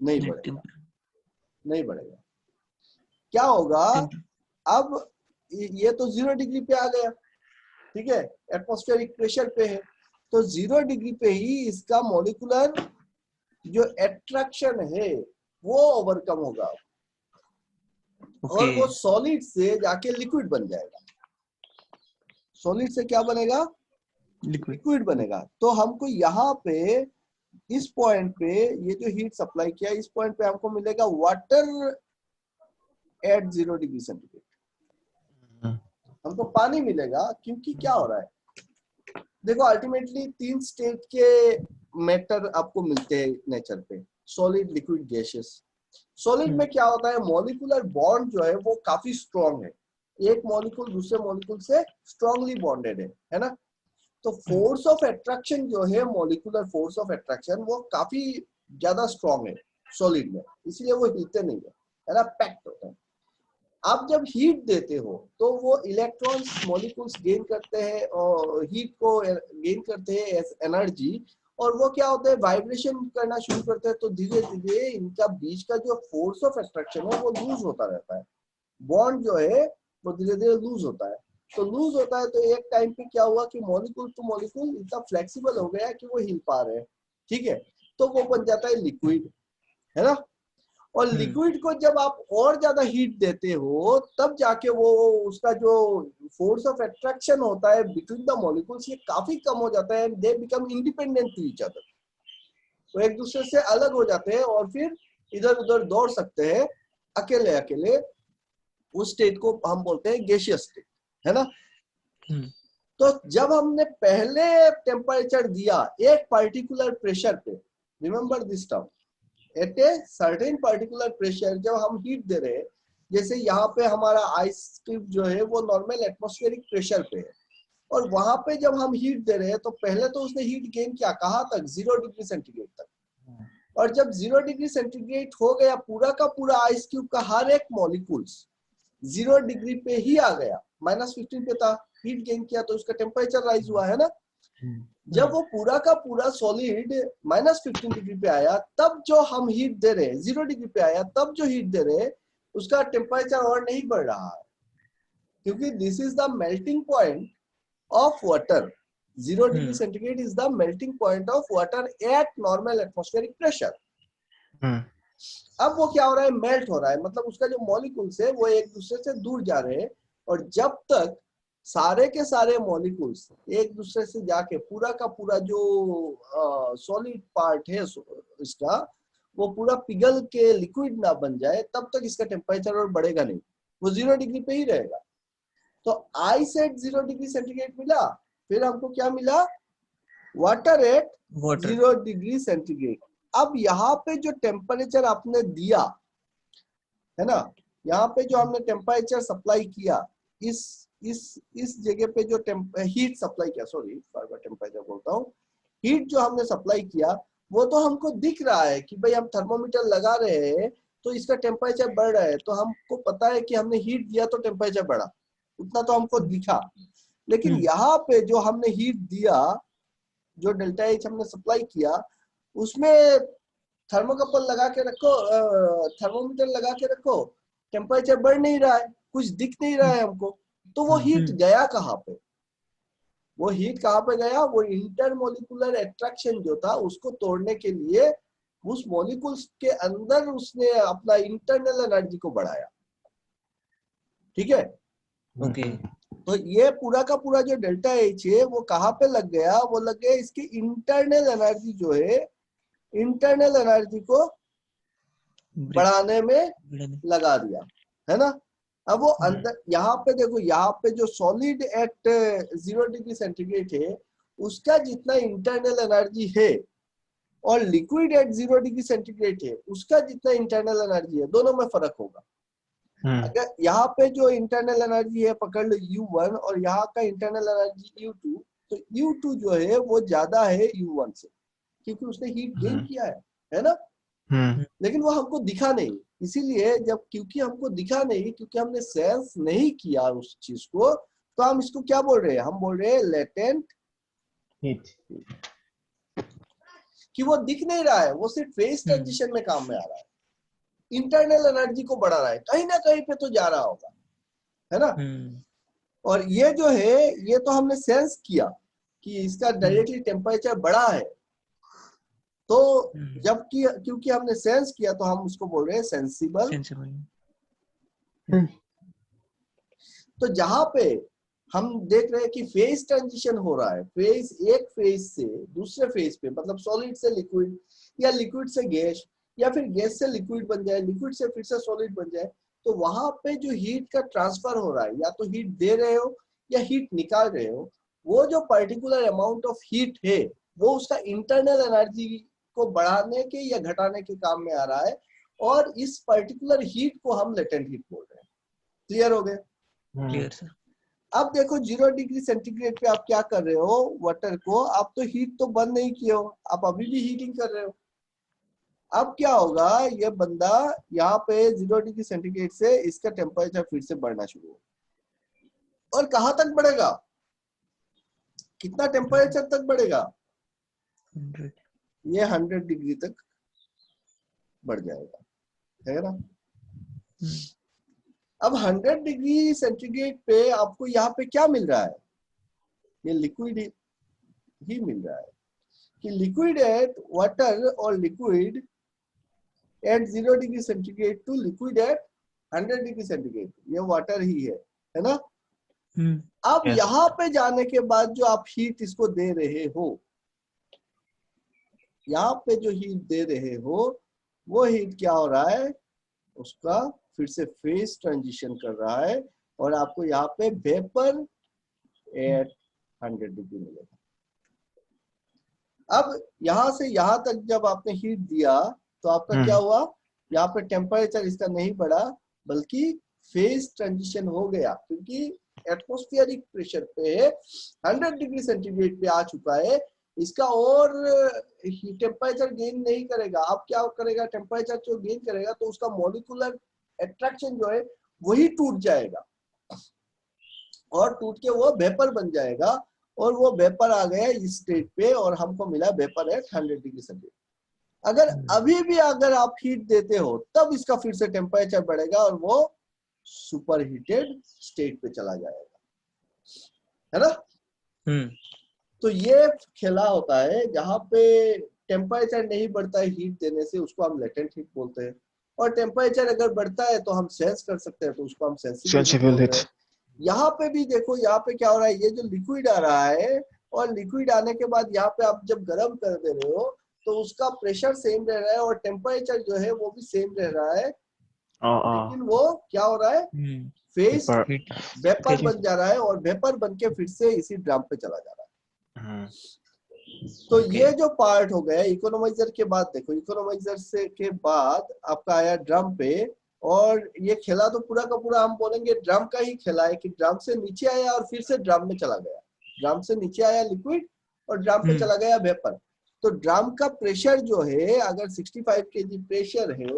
नहीं बढ़ेगा। क्या होगा? अब ये तो 0 डिग्री पे आ गया, ठीक है, एटमॉस्फेरिक प्रेशर पे है, तो 0 डिग्री पे ही इसका मॉलिक्यूलर जो एट्रैक्शन है वो ओवरकम होगा। और ओके वो सॉलिड से जाके लिक्विड बन जाएगा। सॉलिड से क्या बनेगा? लिक्विड लिक्विड बनेगा। तो हमको यहाँ पे इस पॉइंट पे ये जो हीट सप्लाई किया, इस पॉइंट पे हमको मिलेगा वाटर एट 0 डिग्री सेंटीग्रेड। हमको पानी मिलेगा, क्योंकि क्या हो रहा है, देखो अल्टीमेटली 3 स्टेट के मैटर आपको मिलते हैं नेचर पे, सॉलिड, लिक्विड, गैसियस। सॉलिड में क्या होता है, मॉलिक्यूलर बॉन्ड जो है वो काफी स्ट्रॉन्ग है, एक मॉलिक्यूल दूसरे मॉलिक्यूल से स्ट्रांगली बॉन्डेड है ना। तो फोर्स ऑफ अट्रैक्शन जो है, मॉलिक्यूलर फोर्स ऑफ अट्रैक्शन, वो काफी ज्यादा स्ट्रॉन्ग है सॉलिड में, इसलिए वो हिलते नहीं है ना, पैक्ड होता है। आप जब हीट देते हो तो वो इलेक्ट्रॉन्स मॉलिक्यूल्स गेन करते हैं और हीट को गेन करते हैं एज एनर्जी, और वो क्या होता है, वाइब्रेशन करना शुरू करते हैं। तो धीरे धीरे इनका बीच का जो फोर्स ऑफ अट्रैक्शन है वो लूज होता रहता है, बॉन्ड जो है वो धीरे धीरे लूज होता है। तो लूज होता है तो एक टाइम पे क्या हुआ कि मॉलिक्यूल टू मॉलिक्यूल इतना फ्लेक्सिबल हो गया कि वो हिल पा रहे हैं, ठीक है। तो वो बन जाता है लिक्विड, है ना। और लिक्विड को जब आप और ज्यादा हीट देते हो तब जाके वो उसका जो फोर्स ऑफ अट्रैक्शन होता है बिटवीन द मॉलिक्यूल्स, ये काफी कम हो जाता है, they become independent to each other. तो एक दूसरे से अलग हो जाते हैं और फिर इधर उधर दौड़ सकते हैं अकेले अकेले। उस स्टेट को हम बोलते हैं गैसियस स्टेट, है ना। तो जब हमने पहले टेम्परेचर दिया एक पर्टिकुलर प्रेशर पे, remember this term, at a certain particular pressure, जब हम हीट दे रहे हैं, जैसे यहाँ पे हमारा आइस क्यूब जो है वो नॉर्मल एटमॉस्फेरिक प्रेशर पे है, और वहां पे जब हम हीट दे रहे हैं तो पहले तो उसने हीट गेन किया कहाँ तक, 0 डिग्री सेंटीग्रेड तक। और जब 0 डिग्री सेंटीग्रेड हो गया, पूरा का पूरा आइस क्यूब का हर एक मॉलिक्यूल्स 0 डिग्री पे ही आ गया, -15 पे था, हीट गेन किया तो उसका टेम्परेचर राइज हुआ, है ना। जब वो पूरा का पूरा सॉलिड -15 डिग्री पे आया, तब जो हम हीट दे रहे हैं 0 डिग्री पे आया, तब जो हीट दे रहे हैं उसका टेम्परेचर और नहीं बढ़ रहा है, क्योंकि this is the melting point of water. 0 degree centigrade is the melting point of water at normal atmospheric pressure. अब वो क्या हो रहा है, मेल्ट हो रहा है, मतलब उसका जो मॉलिक्यूल्स है वो एक दूसरे से दूर जा रहे हैं। और जब तक सारे के सारे मॉलिक्यूल्स एक दूसरे से जाके पूरा का पूरा जो सॉलिड पार्ट है इसका, वो पूरा पिघल के लिक्विड ना बन जाए, तब तक इसका टेम्परेचर और बढ़ेगा नहीं, वो 0 डिग्री पे ही रहेगा। तो आइस एट 0 डिग्री सेंटीग्रेड मिला, फिर हमको क्या मिला, वाटर एट 0 डिग्री सेंटीग्रेड। अब यहाँ पे जो टेम्परेचर आपने दिया है ना, यहाँ पे जो हमने टेम्परेचर सप्लाई किया, इस जगह पे जो हीट सप्लाई किया, सॉरी टेम्परेचर बोलता हूँ, हीट जो हमने सप्लाई किया वो तो हमको दिख रहा है कि भाई हम थर्मोमीटर लगा रहे हैं तो इसका टेम्परेचर बढ़ रहा है, तो हमको पता है कि हमने हीट दिया तो टेम्परेचर बढ़ा, उतना तो हमको दिखा। लेकिन यहाँ पे जो हमने हीट दिया, जो डेल्टा एच हमने सप्लाई किया, उसमें थर्मोकपल लगा के रखो, थर्मोमीटर लगा के रखो, टेम्परेचर बढ़ नहीं रहा है, कुछ दिख नहीं रहा है हमको। तो वो हीट गया कहाँ पे, वो हीट कहाँ पे गया, वो इंटरमोलिकुलर अट्रैक्शन जो था उसको तोड़ने के लिए उस मॉलिक्यूल्स के अंदर उसने अपना इंटरनल एनर्जी को बढ़ाया, ठीक है। ओके तो ये पूरा का पूरा जो डेल्टा एच है वो कहाँ पे लग गया, वो लग गया इसकी इंटरनल एनर्जी जो है, इंटरनल एनर्जी को बढ़ाने में लगा दिया, है ना। अब वो अंदर यहाँ पे देखो, यहाँ पे जो सॉलिड एट 0 डिग्री सेंटीग्रेड है उसका जितना इंटरनल एनर्जी है, और लिक्विड एट 0 डिग्री सेंटीग्रेड है उसका जितना इंटरनल एनर्जी है, दोनों में फर्क होगा। अगर यहाँ पे जो इंटरनल एनर्जी है पकड़ लो U1 और यहाँ का इंटरनल एनर्जी U2, तो U2 जो है वो ज्यादा है U1 से, क्योंकि उसने हीट गेन किया है ना। लेकिन वो हमको दिखा नहीं, इसीलिए जब, क्योंकि हमको दिखा नहीं, क्योंकि हमने सेंस नहीं किया उस चीज को, तो हम इसको क्या बोल रहे हैं, हम बोल रहे हैं लेटेंट हीट, कि वो दिख नहीं रहा है, वो सिर्फ फेस ट्रांजिशन में काम में आ रहा है, इंटरनल एनर्जी को बढ़ा रहा है, कहीं ना कहीं पे तो जा रहा होगा, है ना। और ये जो है ये तो हमने सेंस किया कि इसका डायरेक्टली टेम्परेचर बढ़ा है, तो जबकि क्योंकि हमने सेंस किया तो हम उसको बोल रहे हैं सेंसिबल तो जहां पे हम देख रहे हैं कि फेज ट्रांजिशन हो रहा है, फेज एक फेज से दूसरे फेज पे, मतलब सॉलिड से लिक्विड या लिक्विड से गैस या फिर गैस से लिक्विड बन जाए, लिक्विड से फिर से सॉलिड बन जाए, तो वहां पे जो हीट का ट्रांसफर हो रहा है, या तो हीट दे रहे हो या हीट निकाल रहे हो, वो जो पर्टिकुलर अमाउंट ऑफ हीट है वो उसका इंटरनल एनर्जी को बढ़ाने के या घटाने के काम में आ रहा है, और इस पर्टिकुलर हीट को हम लेटेंट हीट बोल रहे हैं। क्लियर हो गए? Clear sir. अब देखो 0 डिग्री सेंटीग्रेड पे आप क्या कर रहे हो, वाटर को आप तो हीट तो बंद नहीं किए हो, आप अभी भी हीटिंग कर रहे हो। अब क्या होगा, ये बंदा यहाँ पे 0 डिग्री सेंटीग्रेड से इसका टेम्परेचर फिर से बढ़ना शुरू हो, और कहाँ तक बढ़ेगा, कितना टेम्परेचर तक बढ़ेगा, 100। ये 100 डिग्री तक बढ़ जाएगा, है ना। अब 100 डिग्री सेंटीग्रेड पे आपको यहाँ पे क्या मिल रहा है, ये लिक्विड ही मिल रहा है, कि लिक्विड एट वाटर और liquid at 0 degree centigrade to liquid at 100 degree centigrade, ये वाटर ही है ना। अब Yes. यहाँ पे जाने के बाद जो आप हीट इसको दे रहे हो, यहाँ पे जो हीट दे रहे हो वो हीट क्या हो रहा है, उसका फिर से फेज ट्रांजिशन कर रहा है, और आपको यहाँ पे वेपर एट 100 डिग्री मिलेगा। अब यहाँ से यहाँ तक जब आपने हीट दिया तो आपका क्या हुआ, यहाँ पे टेम्परेचर इसका नहीं बढ़ा बल्कि फेज ट्रांजिशन हो गया, क्योंकि एटमॉस्फेरिक प्रेशर पे 100 डिग्री सेंटीग्रेड पे आ चुका है, इसका और टेम्परेचर गेन नहीं करेगा। अब क्या करेगा, टेम्परेचर जो गेन करेगा तो उसका मॉलिक्यूलर अट्रैक्शन जो है वही टूट जाएगा, और टूट के वो वेपर बन जाएगा, और वो वेपर आ गया इस स्टेट पे, और हमको मिला वेपर एट 100 डिग्री सेंटीग्रेड। अगर अभी भी अगर आप हीट देते हो तब इसका फिर से टेम्परेचर बढ़ेगा और वो सुपर हीटेड स्टेट पे चला जाएगा, है ना। तो ये खेला होता है जहां पे टेम्परेचर नहीं बढ़ता है हीट देने से, उसको हम लेटेंट हीट बोलते हैं, और टेम्परेचर अगर बढ़ता है तो हम सेंस कर सकते हैं तो उसको हम सेंसिबल हीट बोलते हैं। यहाँ पे भी देखो, यहाँ पे क्या हो रहा है, ये जो लिक्विड आ रहा है, और लिक्विड आने के बाद यहाँ पे आप जब गर्म कर दे रहे हो तो उसका प्रेशर सेम रह रहा है और टेम्परेचर जो है वो भी सेम रह रहा है, लेकिन वो क्या हो रहा है, फेज वेपर बन जा रहा है, और वेपर बन के फिर से इसी ड्रम पे चला जा रहा है। तो ये जो पार्ट हो गया इकोनोमाइजर के बाद, देखो इकोनोमाइजर से के बाद आपका आया ड्रम पे, और ये खेला तो पूरा का पूरा हम बोलेंगे ड्रम का ही खेला है, कि ड्रम से नीचे आया और फिर से ड्रम में चला गया, ड्रम से नीचे आया लिक्विड और ड्रम पे चला गया वेपर। तो ड्रम का प्रेशर जो है, अगर 65 केजी प्रेशर है,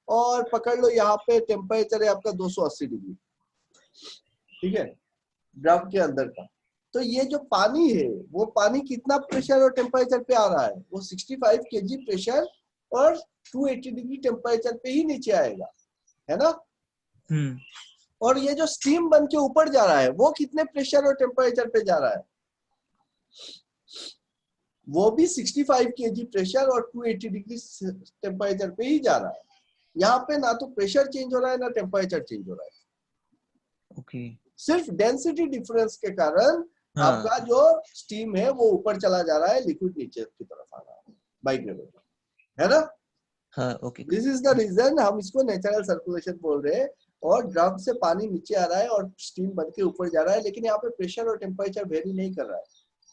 और पकड़ लो यहाँ पे टेम्परेचर है आपका 280 डिग्री, ठीक है, ड्रम के अंदर का, तो ये जो पानी है वो पानी कितना प्रेशर और टेम्परेचर पे आ रहा है, वो 65 केजी प्रेशर और 280 डिग्री टेम्परेचर पे ही नीचे आएगा, है ना। और ये जो स्टीम बन के ऊपर जा रहा है वो कितने प्रेशर और टेम्परेचर पे जा रहा है, वो भी 65 केजी प्रेशर और 280 डिग्री टेम्परेचर पे ही जा रहा है। यहाँ पे ना तो प्रेशर चेंज हो रहा है ना टेम्परेचर चेंज हो रहा है। ओके। सिर्फ डेंसिटी डिफरेंस के कारण आपका जो स्टीम है वो ऊपर चला जा रहा है, लिक्विड नीचे की तरफ आ रहा है बाई ग्रेविटी, है ना। हाँ, okay. This is the reason हम इसको नेचुरल सर्कुलेशन बोल रहे हैं, और ड्रम से पानी नीचे आ रहा है और स्टीम बन के ऊपर जा रहा है, लेकिन यहाँ पे प्रेशर और टेम्परेचर वेरी नहीं कर रहा है,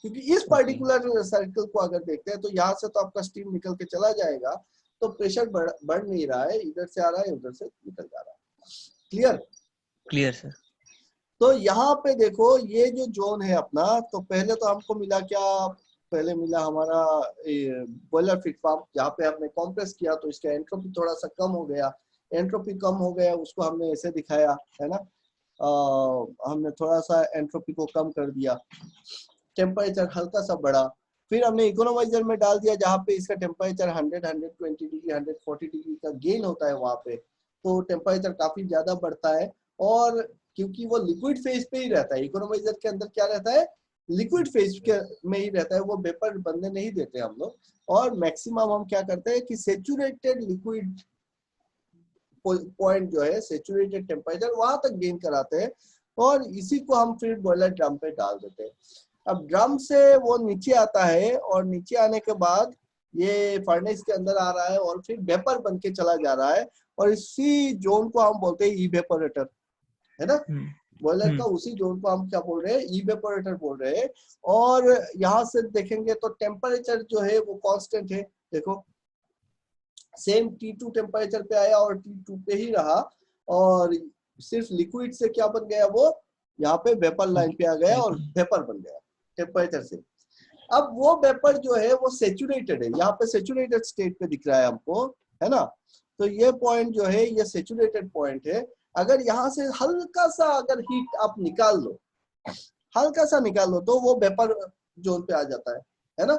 क्योंकि इस पर्टिकुलर सर्कल को अगर देखते हैं तो यहाँ से तो आपका स्टीम निकल के चला जाएगा, तो प्रेशर बढ़ नहीं रहा है, इधर से आ रहा है उधर से निकल जा रहा है। क्लियर? Clear sir. तो यहाँ पे देखो ये जो जोन है अपना, तो पहले तो हमको मिला क्या, पहले मिला हमारा बॉयलर फिट पंप, जहाँ पे हमने कॉम्प्रेस किया तो इसका एंट्रोपी थोड़ा सा कम हो गया, एंट्रोपी कम हो गया उसको हमने ऐसे दिखाया, है ना। हमने थोड़ा सा एंट्रोपी को कम कर दिया, टेम्परेचर हल्का सा बढ़ा, फिर हमने इकोनोमाइजर में डाल दिया जहाँ पे इसका टेम्परेचर 100, 120 डिग्री, 140 डिग्री का गेन होता है वहाँ पे, तो टेम्परेचर काफी ज्यादा बढ़ता है, और क्योंकि वो लिक्विड फेज पे ही रहता है, इकोनोमाइजर के अंदर क्या रहता है, लिक्विड फेज के में ही रहता है, वो वेपर बनने नहीं देते हम लोग, और मैक्सिमम हम क्या करते हैं कि सेचुरेटेड लिक्विड पॉइंट जो है सेचुरेटेड टेम्परेचर वहां तक गेन कराते हैं और इसी को हम फिर बॉयलर ड्रम पे डाल देते हैं। अब ड्रम से वो नीचे आता है और नीचे आने के बाद ये फर्नेस के अंदर आ रहा है और फिर वेपर बन के चला जा रहा है और इसी जोन को हम बोलते हैं इवेपोरेटर, है ना। बॉयलर का उसी जोन को हम क्या बोल रहे हैं, इवेपोरेटर बोल रहे हैं। और यहाँ से देखेंगे तो टेम्परेचर जो है वो कांस्टेंट है, देखो सेम T2 टेम्परेचर पे आया और T2 पे ही रहा और सिर्फ लिक्विड से क्या बन गया, वो यहाँ पे वेपर लाइन पे आ गया और वेपर बन गया टेम्परेचर से। अब वो वेपर जो है वो सेचुरेटेड है, यहाँ पे सेचुरेटेड स्टेट पे दिख रहा है हमको, है ना। तो ये पॉइंट जो है ये सेचुरेटेड पॉइंट है। अगर यहाँ से हल्का सा अगर हीट आप निकाल लो, हल्का सा निकाल लो तो वो वेपर जोन पे आ जाता है ना।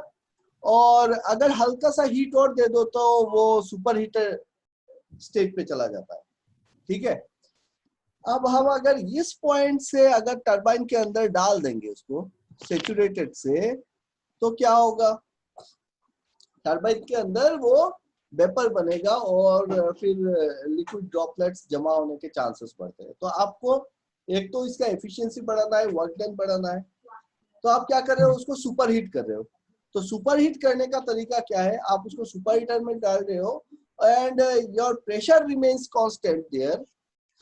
और अगर हल्का सा हीट और दे दो तो वो सुपर हीटर स्टेट पे चला जाता है, ठीक है। अब हम अगर इस पॉइंट से अगर टरबाइन के अंदर डाल देंगे उसको सेचुरेटेड से, तो क्या होगा, टरबाइन के अंदर वो वेपर बनेगा और फिर लिक्विड ड्रॉपलेट्स जमा होने के चांसेस बढ़ते हैं। तो आपको एक तो इसका एफिशिएंसी बढ़ाना है, वर्क डन बढ़ाना है, तो आप क्या कर रहे हो, उसको सुपर हीट कर रहे हो। तो सुपर हीट करने का तरीका क्या है, आप उसको सुपर हीटर में डाल रहे हो and your pressure remains constant there.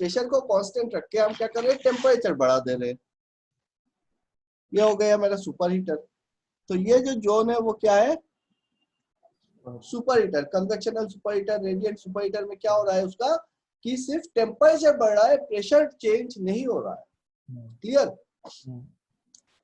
Pressure को कांस्टेंट रख के हम क्या कर रहे हैं, टेम्परेचर बढ़ा दे रहे हैं। ये हो गया मेरा सुपर हीटर। तो ये जो जोन है वो क्या है, super heater. Convectional super heater, radiant super heater में क्या हो रहा है उसका, कि सिर्फ टेम्परेचर बढ़ रहा है, प्रेशर चेंज नहीं हो रहा है। क्लियर।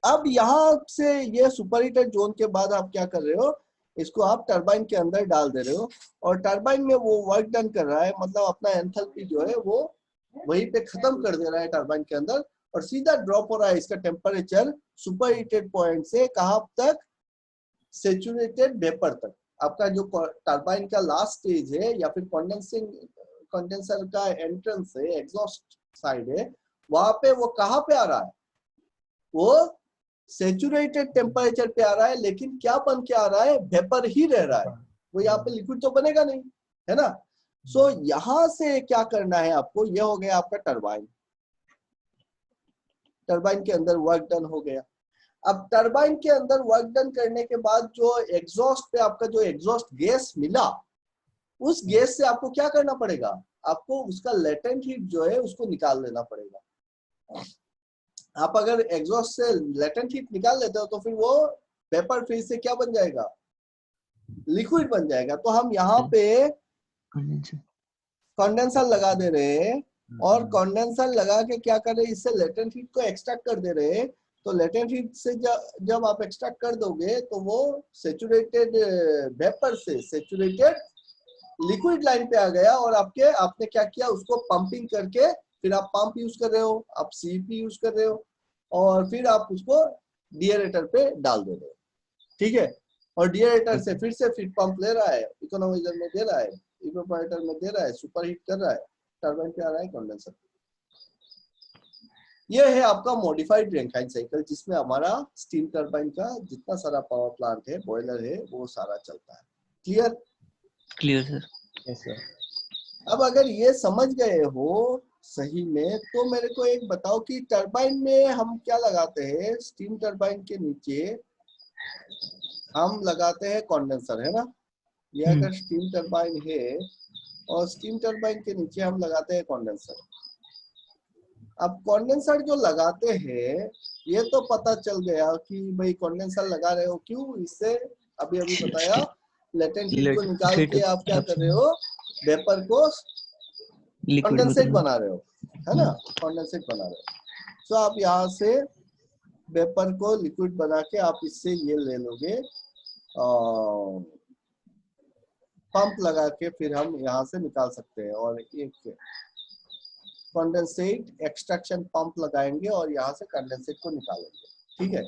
अब यहाँ से ये सुपर हीटर जोन के बाद आप क्या कर रहे हो, इसको आप टरबाइन के अंदर डाल दे रहे हो और टरबाइन में वो वर्क डन कर रहा है, मतलब अपना एंथैल्पी जो है वो वहीं पे खत्म कर दे रहा है टरबाइन के अंदर और सीधा ड्रॉप हो रहा है इसका टेम्परेचर सुपर हीटेड पॉइंट से कहाँ तक, सेचुरेटेड वेपर तक। आपका जो टरबाइन का लास्ट स्टेज है या फिर कंडेंसर का एंट्रेंस है, एग्जॉस्ट साइड है, वहां पे वो कहाँ पे आ रहा है, वो सेचुरेटेड टेम्परेचर पे आ रहा है, लेकिन क्या बन के आ रहा है, वेपर ही रह रहा है। वो यहाँ पे लिक्विड तो बनेगा नहीं, है ना। सो यहां से क्या करना है आपको, ये हो गया आपका टरबाइन। टरबाइन के अंदर वर्क डन हो गया। अब टरबाइन के अंदर वर्क डन करने के बाद जो एग्जॉस्ट पे आपका जो एग्जॉस्ट गैस मिला, उस गैस से आपको क्या करना पड़ेगा, आपको उसका लेटेंट हीट जो है उसको निकाल लेना पड़ेगा। आप अगर एग्जॉस्ट से लेटेंट हीट निकाल लेते हो तो फिर वो वेपर फेज से क्या बन जाएगा, लिक्विड बन जाएगा। तो हम यहाँ पे कंडेंसर लगा दे रहे हैं और कंडेंसर लगा के क्या कर रहे हैं, इससे लेटेंट हीट को एक्सट्रैक्ट कर दे रहे हैं। तो लेटेंट हीट से जब आप एक्सट्रैक्ट कर दोगे तो वो सेचुरेटेड वेपर से सेचुरेटेड लिक्विड लाइन पे आ गया और आपने क्या किया, उसको पंपिंग करके फिर आप पंप यूज कर रहे हो, आप सीपी यूज कर रहे हो और फिर आप उसको डिएरेटर पे डाल दे रहे हो, ठीक है। और डिएरेटर से फिर पंप ले रहा है, इकोनोमाइजर में दे रहा है, इवेपोरेटर में दे रहा है, सुपर हीट कर रहा है, टरबाइन पे आ रहा है कंडेंसर। ये है आपका मॉडिफाइड रैंकिन साइकिल, जिसमें हमारा स्टीम टरबाइन का जितना सारा पावर प्लांट है, बॉयलर है, वो सारा चलता है। Clear? Clear sir. Yes sir. अब अगर ये समझ गए हो सही में, तो मेरे को एक बताओ कि टरबाइन में हम क्या लगाते हैं, स्टीम टरबाइन के नीचे हम लगाते हैं कंडेंसर, है ना। ये अगर स्टीम टरबाइन है और स्टीम टरबाइन के नीचे हम लगाते हैं कंडेंसर। अब कंडेंसर जो लगाते हैं, ये तो पता चल गया कि भाई कंडेंसर लगा रहे हो क्यों, इससे अभी बताया लेटेंट हीट को निकाल के आप क्या कर रहे हो, वेपर को कंडेंसेट बना रहे हो, है ना, कंडेंसेट बना रहे हो। सो आप यहाँ से वेपर को लिक्विड बना के आप इससे ये ले लोगे, पंप लगा के फिर हम यहाँ से निकाल सकते हैं और एक कंडेंसेट एक्सट्रैक्शन पंप लगाएंगे और यहाँ से कंडेंसेट को निकालेंगे, ठीक है।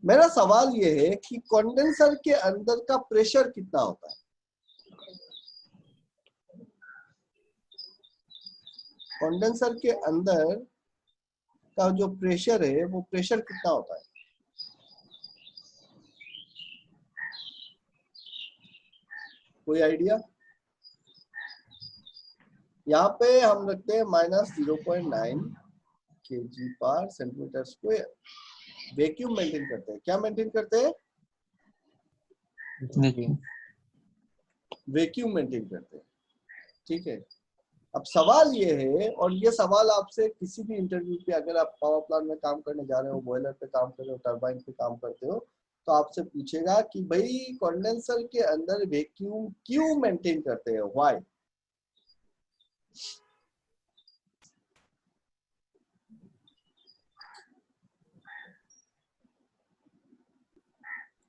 मेरा सवाल ये है कि कंडेंसर के अंदर का प्रेशर कितना होता है, कंडेंसर के अंदर का जो प्रेशर है वो प्रेशर कितना होता है, कोई आइडिया? यहाँ पे हम रखते हैं -0.9 kg/cm²। वैक्यूम मेंटेन करते हैं। क्या मेंटेन करते हैं? वैक्यूम मेंटेन करते हैं। ठीक है। अब सवाल ये है, और ये सवाल आपसे किसी भी इंटरव्यू पे, अगर आप पावर प्लांट में काम करने जा रहे हो, बॉयलर पे काम कर रहे हो, टरबाइन पे काम करते हो, तो आपसे पूछेगा कि भाई कंडेंसर के अंदर वैक्यूम क्यों मेंटेन करते हो, व्हाई?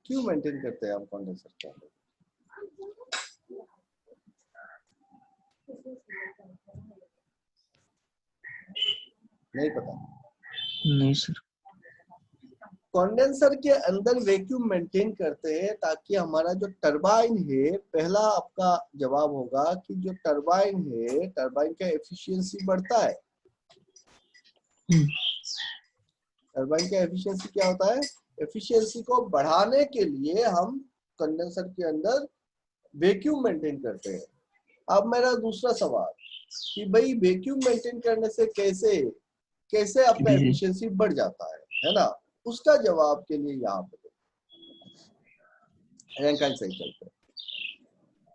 क्यों मेंटेन करते हैं हम कंडेंसर के अंदर? नहीं पता? नहीं सर। कंडेंसर के अंदर वैक्यूम मेंटेन करते हैं ताकि हमारा जो टरबाइन है, पहला आपका जवाब होगा कि जो टरबाइन है, टरबाइन का एफिशिएंसी बढ़ता है। टरबाइन का एफिशिएंसी क्या होता है? एफिशिएंसी को बढ़ाने के लिए हम कंडेंसर के अंदर वैक्यूम मेंटेन करते हैं। अब मेरा दूसरा सवाल कि भाई वैक्यूम मेंटेन करने से कैसे आपका एफिशिएंसी बढ़ जाता है ना? उसका जवाब के लिए यहाँ पे रैंकाइन साइकिल पे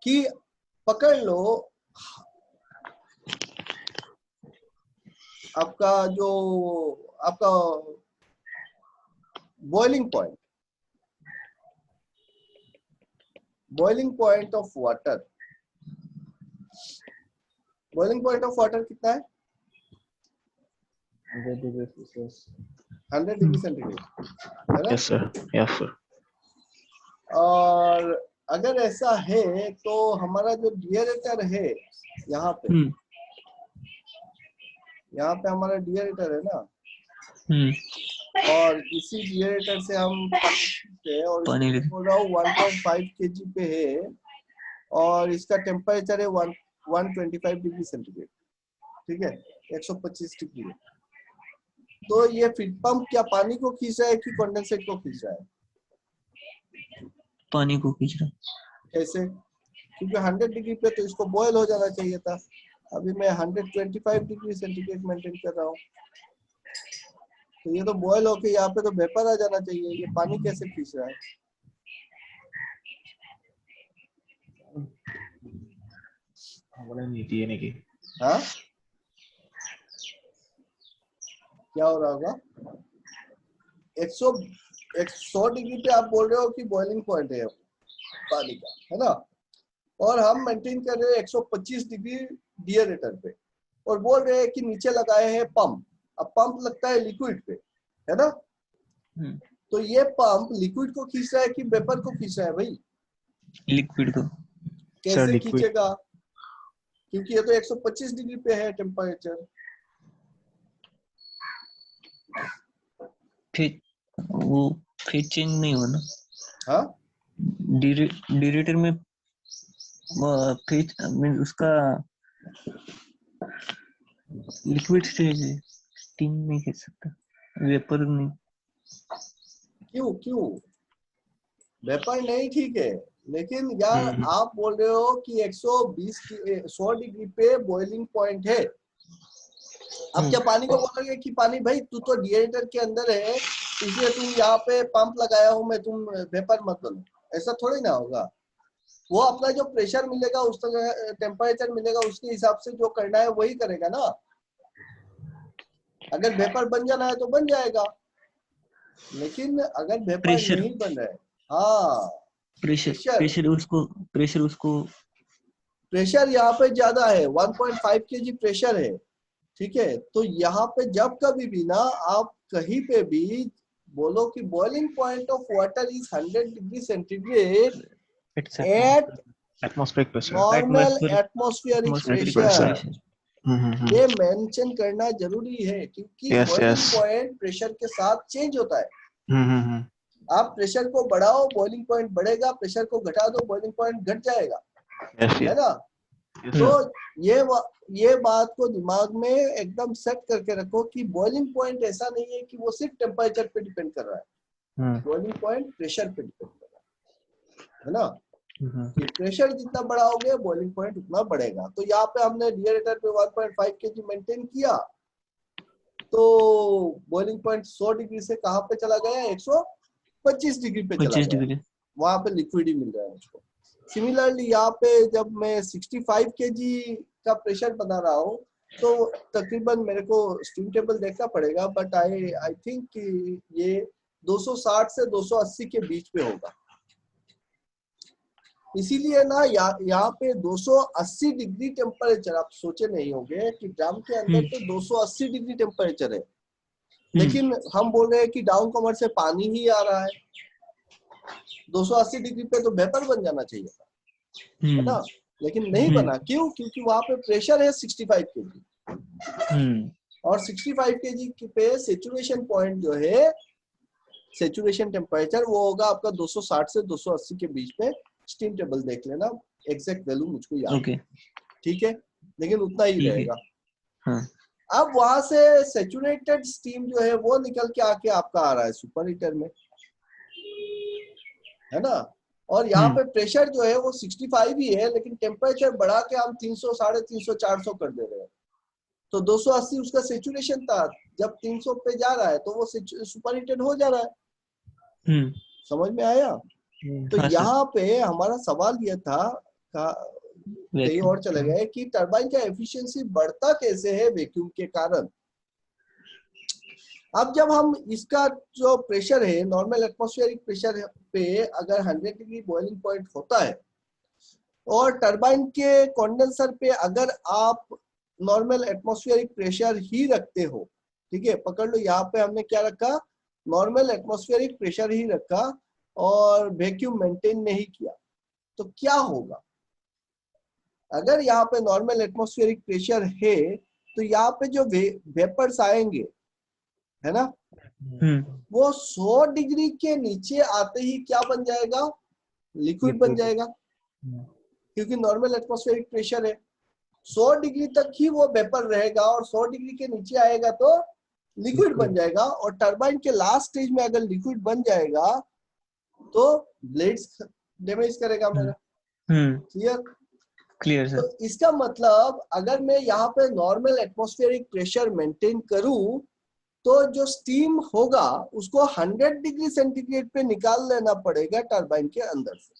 कि पकड़ लो आपका boiling point of water. Boiling point of water कितना है? 100 डिग्री सेंटीग्रेड, है ना? Yes sir, yes sir. और अगर ऐसा है तो हमारा जो डिएरेटर है यहाँ पे हमारा डिएरेटर है ना, और इसी डिएरेटर से हम पानी और बोल रहा हूँ 1.5 kg पे है, और इसका टेम्परेचर है 125 डिग्री सेंटीग्रेड। ठीक है, 125 डिग्री। तो ये फीड पंप क्या पानी को खींच रहा है कि कंडेंसेट को खींच रहा है? पानी को खींच रहा है। कैसे? क्योंकि 100 डिग्री पे तो इसको बॉयल हो जाना चाहिए था। अभी मैं 125 डिग्री सेंटीग्रेड मेंटेन कर रहा हूँ, तो ये तो बॉयल होके यहाँ पे तो वेपर आ जाना चाहिए। ये पानी कैसे खींच रहा है? हाँ, क्या हो रहा होगा? 100 डिग्री पे आप बोल रहे हो कि बॉइलिंग पॉइंट है पानी का, है ना? और हम मेंटेन कर रहे हैं 125 डिग्री डिएरेटर पे, और बोल रहे हैं कि नीचे लगाए हैं पंप। अब पंप लगता है लिक्विड पे, है ना? तो ये पंप लिक्विड को खींच रहा है कि वेपर को खींच रहा है भाई? लिक्विड को। कैसे खींचेगा? क्योंकि ये तो 125 डिग्री पे है टेम्परेचर। फिर चेंज नहीं होना। हाँ, डिएरेटर में फिर उसका लिक्विड स्टेज है, स्टीम नहीं कर सकता, वेपर नहीं। क्यों वेपर नहीं? ठीक है, लेकिन यार आप बोल रहे हो कि 100 डिग्री पे बॉइलिंग पॉइंट है। अब क्या पानी को बोलोगे कि पानी भाई तू तो डिएरेटर के अंदर है, इसलिए तुम यहाँ पे पंप लगाया हूँ मैं, तुम वेपर मत बनो? ऐसा थोड़ी ना होगा। वो अपना जो प्रेशर मिलेगा, उस टेम्परेचर मिलेगा, उसके हिसाब से जो करना है वही करेगा ना। अगर वेपर बन जाना है तो बन जाएगा, लेकिन अगर वेपर नहीं बन रहा है, हाँ, प्रेशर यहाँ पे ज्यादा है, 1.5 kg प्रेशर है। ठीक है, तो यहाँ पे जब कभी भी ना आप कहीं पे भी बोलो कि boiling point of water is 100 degree centigrade at atmospheric pressure, normal atmospheric pressure, ये मेंशन करना जरूरी है, क्योंकि बॉइलिंग पॉइंट प्रेशर के साथ चेंज होता है। आप प्रेशर को बढ़ाओ, बॉइलिंग पॉइंट बढ़ेगा, प्रेशर को घटा दो, बॉइलिंग पॉइंट घट जाएगा, है ना? तो ये बात को दिमाग में एकदम सेट करके रखो कि बॉइलिंग पॉइंट ऐसा नहीं है कि वो सिर्फ टेम्परेचर पे डिपेंड कर रहा है। बॉइलिंग पॉइंट प्रेशर पे डिपेंड कर रहा है ना? कि प्रेशर जितना बढ़ाओगे बॉइलिंग पॉइंट उतना बढ़ेगा। तो यहाँ पे हमने रिएरेटर पे 1.5 kg मेंटेन किया तो बॉइलिंग पॉइंट 100 डिग्री से कहाँ पे चला गया, 125 डिग्री पे चला 25 गया। डिग्री। वहां पे लिक्विड ही मिल रहा है मुझको। सिमिलरली यहाँ पे जब मैं 65 kg का प्रेशर बना रहा हूँ तो तकरीबन मेरे को स्टीम टेबल देखना पड़ेगा, बट आई थिंक कि ये 260 से 280 के बीच में होगा। इसीलिए ना यहाँ पे 280 डिग्री टेम्परेचर, आप सोचे नहीं होंगे कि ड्रम के अंदर तो 280 डिग्री टेम्परेचर है, लेकिन हम बोल रहे हैं कि डाउन कमर से पानी ही आ रहा है। 280 डिग्री पे तो वेपर बन जाना चाहिए था, है ना, लेकिन नहीं बना। क्यों? क्योंकि वहां पे प्रेशर है 65 kg और 65 kg पे सेचुरेशन पॉइंट जो है, सेचुरेशन टेम्परेचर वो होगा आपका 260 से 280 के बीच में। स्टीम टेबल देख लेना, एग्जैक्ट वैल्यू मुझको याद है, ठीक है, लेकिन उतना ही रहेगा। हाँ। अब वहां से सेचुरेटेड स्टीम जो है वो निकल के आके आपका आ रहा है सुपर हीटर में, है ना, और यहाँ पे प्रेशर जो है वो 65 ही है, लेकिन टेम्परेचर बढ़ा के हम 300, 350, 400 कर दे रहे हैं। तो 280 उसका सेचुरेशन था, जब 300 पे जा रहा है तो वो सुपर हीटेड हो जा रहा है। समझ में आया? तो हाँ यहाँ पे हमारा सवाल यह था, कहीं और चले गए कि टरबाइन का एफिशिएंसी बढ़ता कैसे है वैक्यूम के कारण। अब जब हम इसका जो प्रेशर है, नॉर्मल एटमॉस्फेरिक प्रेशर पे अगर 100 डिग्री बॉइलिंग पॉइंट होता है और टरबाइन के कंडेंसर पे अगर आप नॉर्मल एटमॉस्फेरिक प्रेशर ही रखते हो, ठीक है, पकड़ लो, यहाँ पे हमने क्या रखा, नॉर्मल एटमॉस्फेरिक प्रेशर ही रखा और वैक्यूम मेंटेन नहीं किया, तो क्या होगा? अगर यहाँ पे नॉर्मल एटमॉस्फेरिक प्रेशर है तो यहाँ पे जो वेपर्स आएंगे, है ना, वो 100 डिग्री के नीचे आते ही क्या बन जाएगा, लिक्विड बन जाएगा, क्योंकि नॉर्मल एटमॉस्फेरिक प्रेशर है। 100 डिग्री तक ही वो वेपर रहेगा और 100 डिग्री के नीचे आएगा तो लिक्विड बन जाएगा। और टरबाइन के लास्ट स्टेज में अगर लिक्विड बन जाएगा तो ब्लेड्स डैमेज करेगा मेरा। Clear sir? तो इसका मतलब अगर मैं यहाँ पे नॉर्मल एटमॉस्फेरिक प्रेशर मेंटेन करूं तो जो स्टीम होगा उसको 100 डिग्री सेंटीग्रेड पे निकाल लेना पड़ेगा टरबाइन के अंदर से,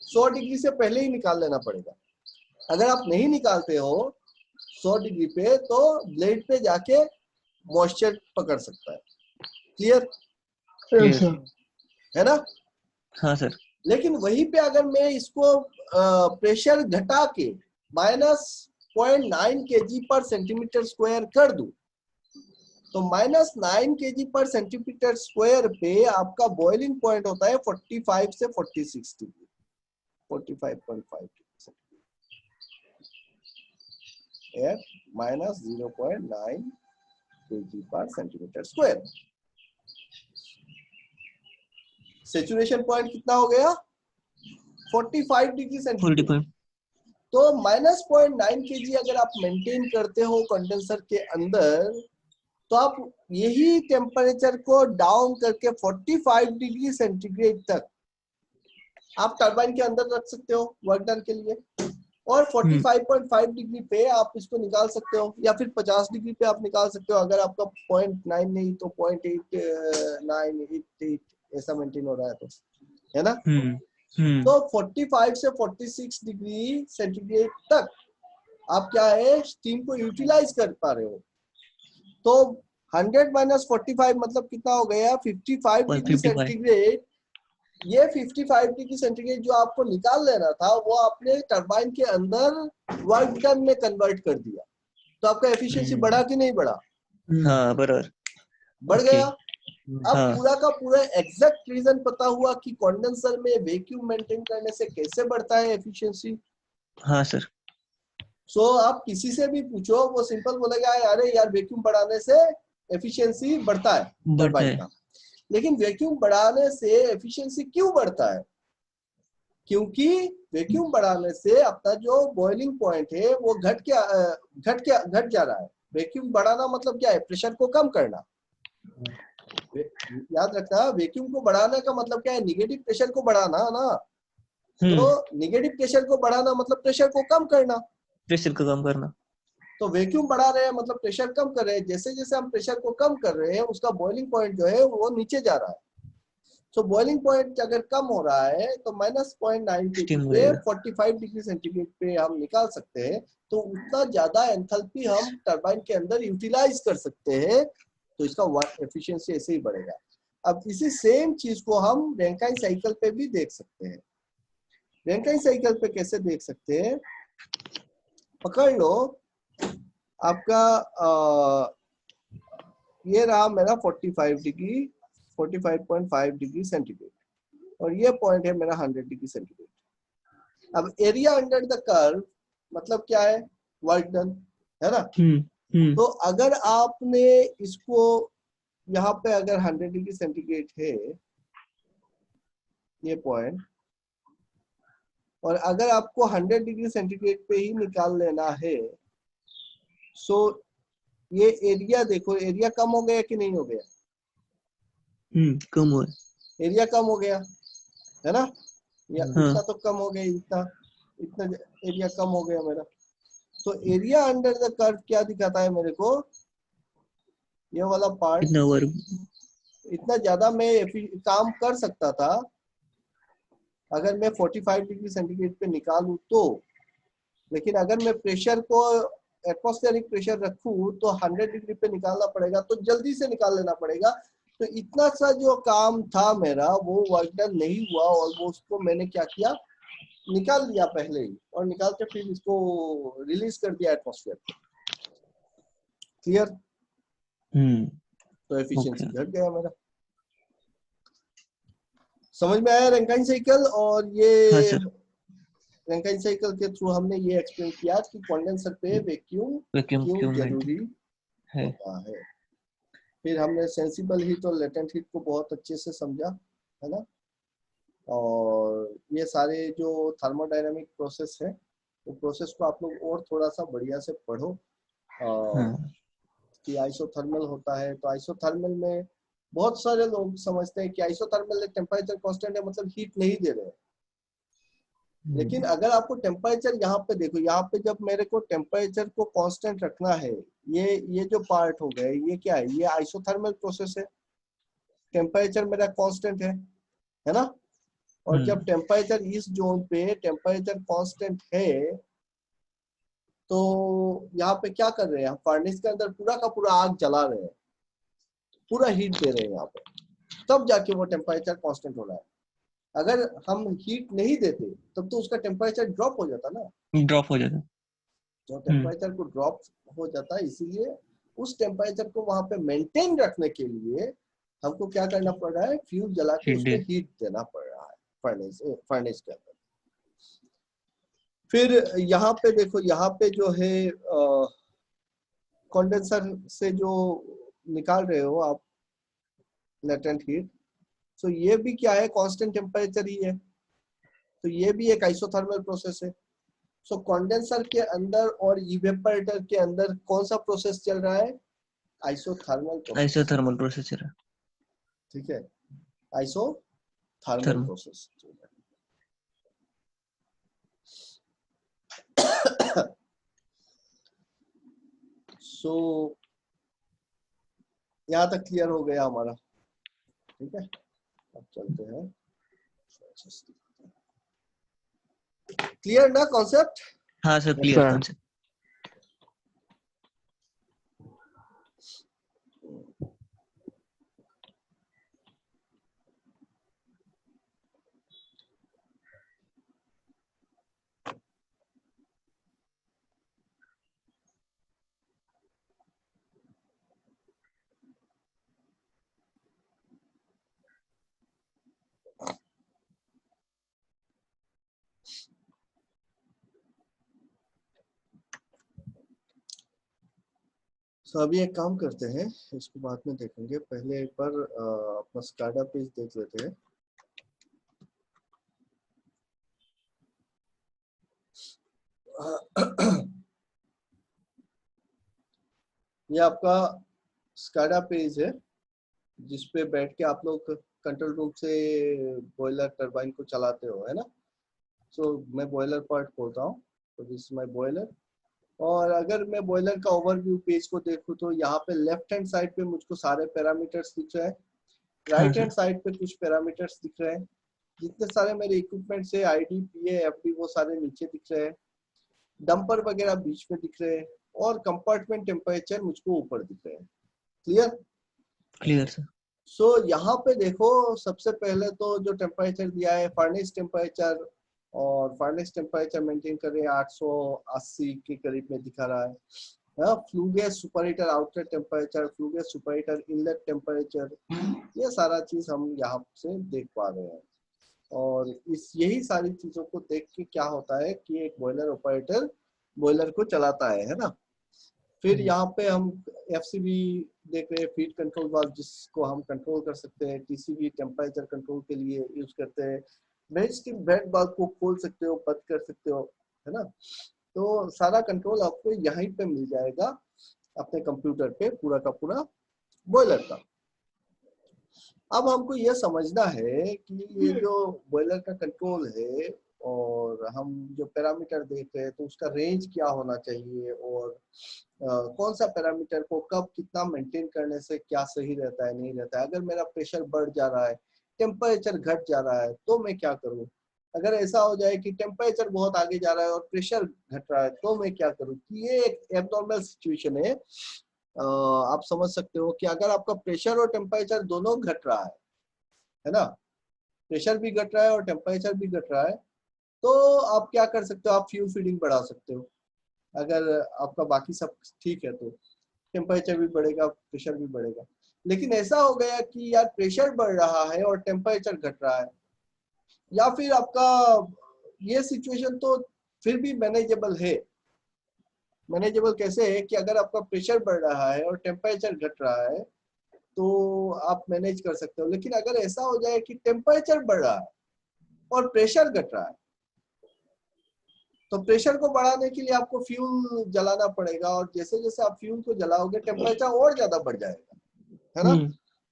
100 डिग्री से पहले ही निकाल लेना पड़ेगा। अगर आप नहीं निकालते हो 100 डिग्री पे तो ब्लेड पे जाके मॉइस्चर पकड़ सकता है। क्लियर? है ना? हाँ सर। लेकिन वहीं पे अगर मैं इसको प्रेशर घटा के -0.9 kg पर सेंटीमीटर स्क्वायर कर दूं तो -9 kg पर सेंटीमीटर स्क्वायर पे आपका बॉइलिंग पॉइंट होता है 45 से 46 डिग्री, 45.5 एट -0.9 kg पर सेंटीमीटर स्क्वायर। सेचुरेशन पॉइंट कितना हो गया? 45 डिग्री सेंटीग्रेड। तो -0.9 kg अगर आप मेंटेन करते हो कंडेंसर के अंदर तो आप यही टेम्परेचर को डाउन करके 45 डिग्री सेंटीग्रेड तक आप टरबाइन के अंदर रख सकते हो वर्क डन के लिए, और 45.5 डिग्री पे आप इसको निकाल सकते हो, या फिर 50 डिग्री पे आप निकाल सकते हो। अगर आपका 0.9 नहीं तो 0.8988 ऐसा मेंटेन हो रहा है तो, है ना। तो 45 से 46 डिग्री सेंटीग्रेड तक आप क्या है स्टीम को यूटिलाइज कर पा रहे हो। तो 100 - 45 मतलब कितना हो गया? 55 डिग्री सेंटीग्रेड। ये 55 डिग्री सेंटीग्रेड जो आपको निकाल लेना था वो आपने टरबाइन के अंदर वर्क डन में कन्वर्ट कर दिया, तो आपका एफिशिएंसी बढ़ा कि नहीं बढ़ा? हाँ बराबर, बढ़ गया। अब पूरा का पूरा एग्जैक्ट रीजन पता हुआ कि कंडेंसर में वैक्यूम मेंटेन करने से कैसे बढ़ता है एफिशिएंसी। हाँ सर। सो आप किसी से भी पूछो वो सिंपल बोलेगा अरे यार वैक्यूम बढ़ाने से एफिशिएंसी बढ़ता है टरबाइन का। लेकिन वैक्यूम बढ़ाने से एफिशिएंसी क्यों बढ़ता है? क्योंकि वैक्यूम बढ़ाने से अपना जो बॉइलिंग पॉइंट है वो घट जा रहा है। वैक्यूम बढ़ाना मतलब क्या है? प्रेशर को कम करना। याद रखना, वैक्यूम को बढ़ाने का मतलब क्या है? निगेटिव प्रेशर को बढ़ाना ना। तो निगेटिव प्रेशर को बढ़ाना मतलब प्रेशर को कम करना, प्रेशर को कम करना। तो वैक्यूम बढ़ा रहे हैं मतलब प्रेशर कम कर रहे हैं। जैसे जैसे हम प्रेशर को कम कर रहे हैं उसका बॉइलिंग पॉइंट जो है वो नीचे जा रहा है। सो बॉइलिंग पॉइंट अगर कम हो रहा है तो -0.9 स्टीम पे रहेगा। 45 डिग्री सेंटीग्रेड पे हम निकाल सकते हैं, तो उतना ज्यादा एंथैल्पी हम टरबाइन के अंदर यूटिलाइज कर सकते हैं, तो इसका वर्क एफिशिएंसी ऐसे ही बढ़ेगा। अब इसी सेम चीज को हम रैंकाइन साइकिल पे भी देख सकते हैं। रैंकाइन साइकिल पे कैसे देख सकते हैं, पकड़ लो आपका ये रहा मेरा 45 डिग्री 45.5 डिग्री सेंटीग्रेड और ये पॉइंट है मेरा 100 डिग्री सेंटीग्रेड। अब एरिया अंडर द कर्व मतलब क्या है, वर्क डन, है ना। तो अगर आपने इसको यहाँ पे अगर 100 डिग्री सेंटीग्रेड है ये पॉइंट, और अगर आपको 100 डिग्री सेंटीग्रेड पे ही निकाल लेना है, सो ये एरिया देखो, एरिया कम हो गया कि नहीं हो गया? कम हुआ। एरिया कम हो गया है ना, या हाँ। इतना तो कम हो गया, इतना एरिया कम हो गया मेरा। तो एरिया अंडर द कर्व क्या दिखाता है मेरे को, ये वाला पार्ट, इतना वर्क, इतना ज्यादा मैं काम कर सकता था अगर मैं 45 डिग्री सेंटीग्रेड पे निकालूं तो, लेकिन अगर मैं प्रेशर को एटमॉस्फेरिक प्रेशर रखूं तो 100 डिग्री पे निकालना पड़ेगा, तो जल्दी से निकाल लेना पड़ेगा। तो इतना सा जो काम था मेरा वो वर्क डन नहीं हुआ, और वो उसको मैंने क्या किया, निकाल दिया पहले ही, और निकाल के फिर इसको रिलीज कर दिया एटमॉस्फेयर। क्लियर? तो एफिशिएंसी घट गया मेरा। समझ में आया रैंकाइन साइकिल? और ये हाँ सर, रैंकाइन साइकिल के थ्रू हमने ये एक्सप्लेन किया कि कंडेंसर पे वैक्यूम क्यों जरूरी है। होता है। फिर हमने सेंसिबल हीट और लेटेंट हीट को बहुत अच्छे से समझा, है ना। और ये सारे जो थर्मोडायनामिक प्रोसेस है, वो प्रोसेस को आप लोग और थोड़ा सा बढ़िया से पढ़ो। कि आइसोथर्मल होता है, तो आइसोथर्मल में बहुत सारे लोग समझते हैं कि आइसोथर्मल टेम्परेचर कांस्टेंट है मतलब हीट नहीं दे रहे हैं। लेकिन अगर आपको टेम्परेचर यहाँ पे देखो, यहाँ पे जब मेरे को टेम्परेचर को कांस्टेंट रखना है, ये जो पार्ट हो गए ये क्या है, ये आइसोथर्मल प्रोसेस है, टेम्परेचर मेरा कांस्टेंट है ना। और जब टेम्परेचर इस जोन पे टेम्परेचर कांस्टेंट है, तो यहाँ पे क्या कर रहे हैं हम, फर्नेस के अंदर पूरा का पूरा आग जला रहे हैं, पूरा हीट दे रहे हैं यहाँ पे, तब जाके वो टेम्परेचर कांस्टेंट हो रहा है। अगर हम हीट नहीं देते तब तो उसका टेम्परेचर ड्रॉप हो जाता ना, ड्रॉप हो जाता। तो टेम्परेचर को ड्रॉप हो जाता है। इसीलिए उस टेम्परेचर को वहां पे मेंटेन रखने के लिए हमको क्या करना पड़ रहा है, फ्यूज जला के उसमें हीट देना पड़ रहा है फर्नेस के अंदर। फिर यहाँ पे देखो, यहाँ पे जो है कंडेंसर से जो निकाल रहे हो आप लेटेंट हीट, तो ये भी क्या है, कांस्टेंट टेम्परेचर ही है, तो ये भी एक आइसोथर्मल प्रोसेस है। सो कंडेंसर के अंदर और इवेपोरेटर के अंदर कौन सा प्रोसेस चल रहा है, आइसोथर्मल प्रोसेस चल रहा है। ठीक है, आइसोथर्मल प्रोसेस। सो यहाँ तक क्लियर हो गया हमारा, ठीक है। अब चलते हैं, क्लियर ना कॉन्सेप्ट? हाँ सर, क्लियर कॉन्सेप्ट। तो अभी एक काम करते हैं, इसको बाद में देखेंगे, पहले एक बार अपना स्काडा पेज देख लेते हैं। ये आपका स्काडा पेज है जिसपे बैठ के आप लोग कंट्रोल रूम से बॉयलर टरबाइन को चलाते हो, है ना। सो मैं बॉयलर पार्ट खोलता हूँ, तो दिस इज माय बॉयलर। और अगर मैं बॉयलर का ओवरव्यू पेज को देखूँ तो यहाँ पे लेफ्ट हैंड साइड पे मुझको सारे पैरामीटर्स दिख रहे हैं, राइट हैंड साइड पे कुछ पैरामीटर्स दिख रहे हैं, जितने सारे मेरे इक्विपमेंट से आईडी पीए एफडी वो सारे नीचे दिख रहे हैं, डंपर वगैरह बीच में दिख रहे हैं, और कंपार्टमेंट टेम्परेचर मुझको ऊपर दिख रहे हैं। क्लियर? Clear sir. सो यहाँ पे देखो, सबसे पहले तो जो टेम्परेचर दिया है फर्नेस टेम्परेचर, और फर्नेस टेम्परेचर मेंटेन कर रहे हैं 880 के करीब में दिखा रहा है। Flue gas super heater outlet temperature, flue gas super heater inlet temperature, ये सारा चीज हम यहाँ से देख पा रहे हैं। और यही सारी चीजों को देख के क्या होता है कि एक बॉयलर ऑपरेटर बॉयलर को चलाता है ना। फिर यहाँ पे हम एफसीबी देख रहे हैं, फीड कंट्रोल वाल्व, जिसको हम कंट्रोल कर सकते हैं, टीसीबी टेम्परेचर कंट्रोल के लिए यूज करते हैं, वेट वाल्व को खोल सकते हो, बंद कर सकते हो, है ना। तो सारा कंट्रोल आपको यहीं पे मिल जाएगा अपने कंप्यूटर पे, पूरा का पूरा बॉयलर का। अब हमको यह समझना है कि ये जो बॉयलर का कंट्रोल है और हम जो पैरामीटर देख रहे हैं तो उसका रेंज क्या होना चाहिए, और कौन सा पैरामीटर को कब कितना मेंटेन करने से क्या सही रहता है नहीं रहता है। अगर मेरा प्रेशर बढ़ जा रहा है, टेम्परेचर घट जा रहा है, तो मैं क्या करूं। अगर ऐसा हो जाए कि टेम्परेचर बहुत आगे जा रहा है और प्रेशर घट रहा है, तो मैं क्या करूं। ये एक एबनॉर्मल सिचुएशन है। आप समझ सकते हो कि अगर आपका प्रेशर और टेम्परेचर दोनों घट रहा है ना, प्रेशर भी घट रहा है और टेम्परेचर भी घट रहा है, तो आप क्या कर सकते हो, आप फ्यूल फीडिंग बढ़ा सकते हो। अगर आपका बाकी सब ठीक है तो टेम्परेचर भी बढ़ेगा, प्रेशर भी बढ़ेगा। लेकिन ऐसा हो गया कि यार प्रेशर बढ़ रहा है और टेम्परेचर घट रहा है, या फिर आपका ये सिचुएशन तो फिर भी मैनेजेबल है। मैनेजेबल कैसे है कि अगर आपका प्रेशर बढ़ रहा है और टेम्परेचर घट रहा है तो आप मैनेज कर सकते हो। लेकिन अगर ऐसा हो जाए कि टेम्परेचर बढ़ रहा है और प्रेशर घट रहा है, तो प्रेशर को बढ़ाने के लिए आपको फ्यूल जलाना पड़ेगा, और जैसे जैसे आप फ्यूल को जलाओगे टेम्परेचर और ज्यादा बढ़ जाएगा, है ना।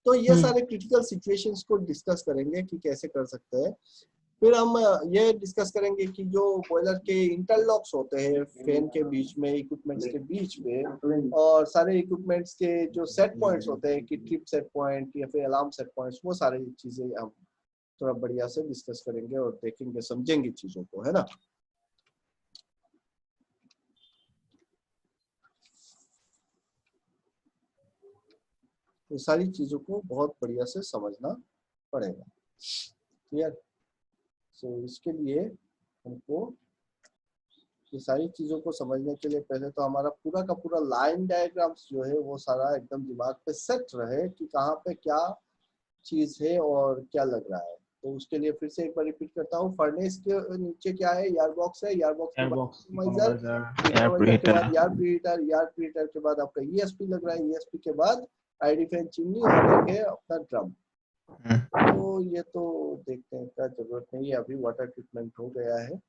तो ये सारे क्रिटिकल सिचुएशंस को डिस्कस करेंगे कि कैसे कर सकते हैं। फिर हम ये डिस्कस करेंगे कि जो बॉयलर के इंटरलॉक्स होते हैं फैन के बीच में, इक्विपमेंट्स के बीच में, और सारे इक्विपमेंट्स के जो सेट पॉइंट्स होते हैं कि ट्रिप सेट पॉइंट या फिर अलार्म सेट पॉइंट्स, वो सारी चीजें हम थोड़ा बढ़िया से डिस्कस करेंगे और देखेंगे, समझेंगे चीजों को, है ना। ये सारी चीजों को बहुत बढ़िया से समझना पड़ेगा। क्लियर? सो इसके लिए हमको ये सारी चीजों को समझने के लिए पहले तो हमारा पूरा का पूरा लाइन डायग्राम्स जो है वो सारा एकदम दिमाग पे सेट रहे कि कहाँ पे क्या चीज है और क्या लग रहा है। तो उसके लिए फिर से एक बार रिपीट करता हूँ, फर्नेस के नीचे क्या है, एयर बॉक्स है, एयर बॉक्स के बाद एयर प्रीहीटर, एयर प्रीहीटर के बाद आपका ईएसपी लग रहा है, ईएसपी के बाद आईडी फैन चिमनी और एक है अपना ड्रम। तो ये तो देखने का जरूरत नहीं है, अभी वाटर ट्रीटमेंट हो गया है,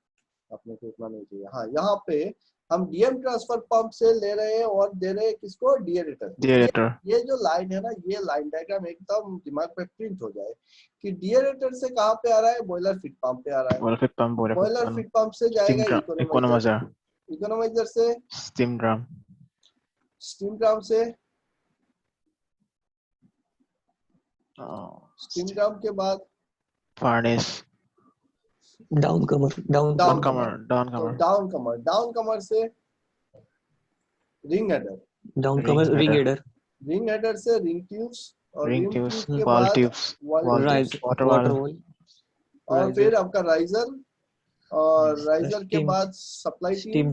अपने को इतना नहीं चाहिए। हाँ, यहाँ पे हम डीएम ट्रांसफर पंप से ले रहे हैं और दे रहे हैं किसको, डीएरेटर। ये जो लाइन है ना, ये लाइन डायग्राम एकदम दिमाग पे प्रिंट हो जाए कि डीएरेटर से कहाँ पे आ रहा है, बॉयलर फीड पंप पे आ रहा है, बॉयलर फीड पंप से जाएगा इकोनोमाइजर, इकोनोमाइजर से स्टीम ड्रम, स्टीम ड्रम से स्टीम ड्रम के बाद फर्नेस, डाउन कमर से रिंग हेडर, रिंग हेडर से रिंग ट्यूब्स, और रिंग ट्यूब्स के बाद वाटर वाल्व, और फिर आपका राइजर, और राइजर के बाद सप्लाई ट्यूब, स्टीम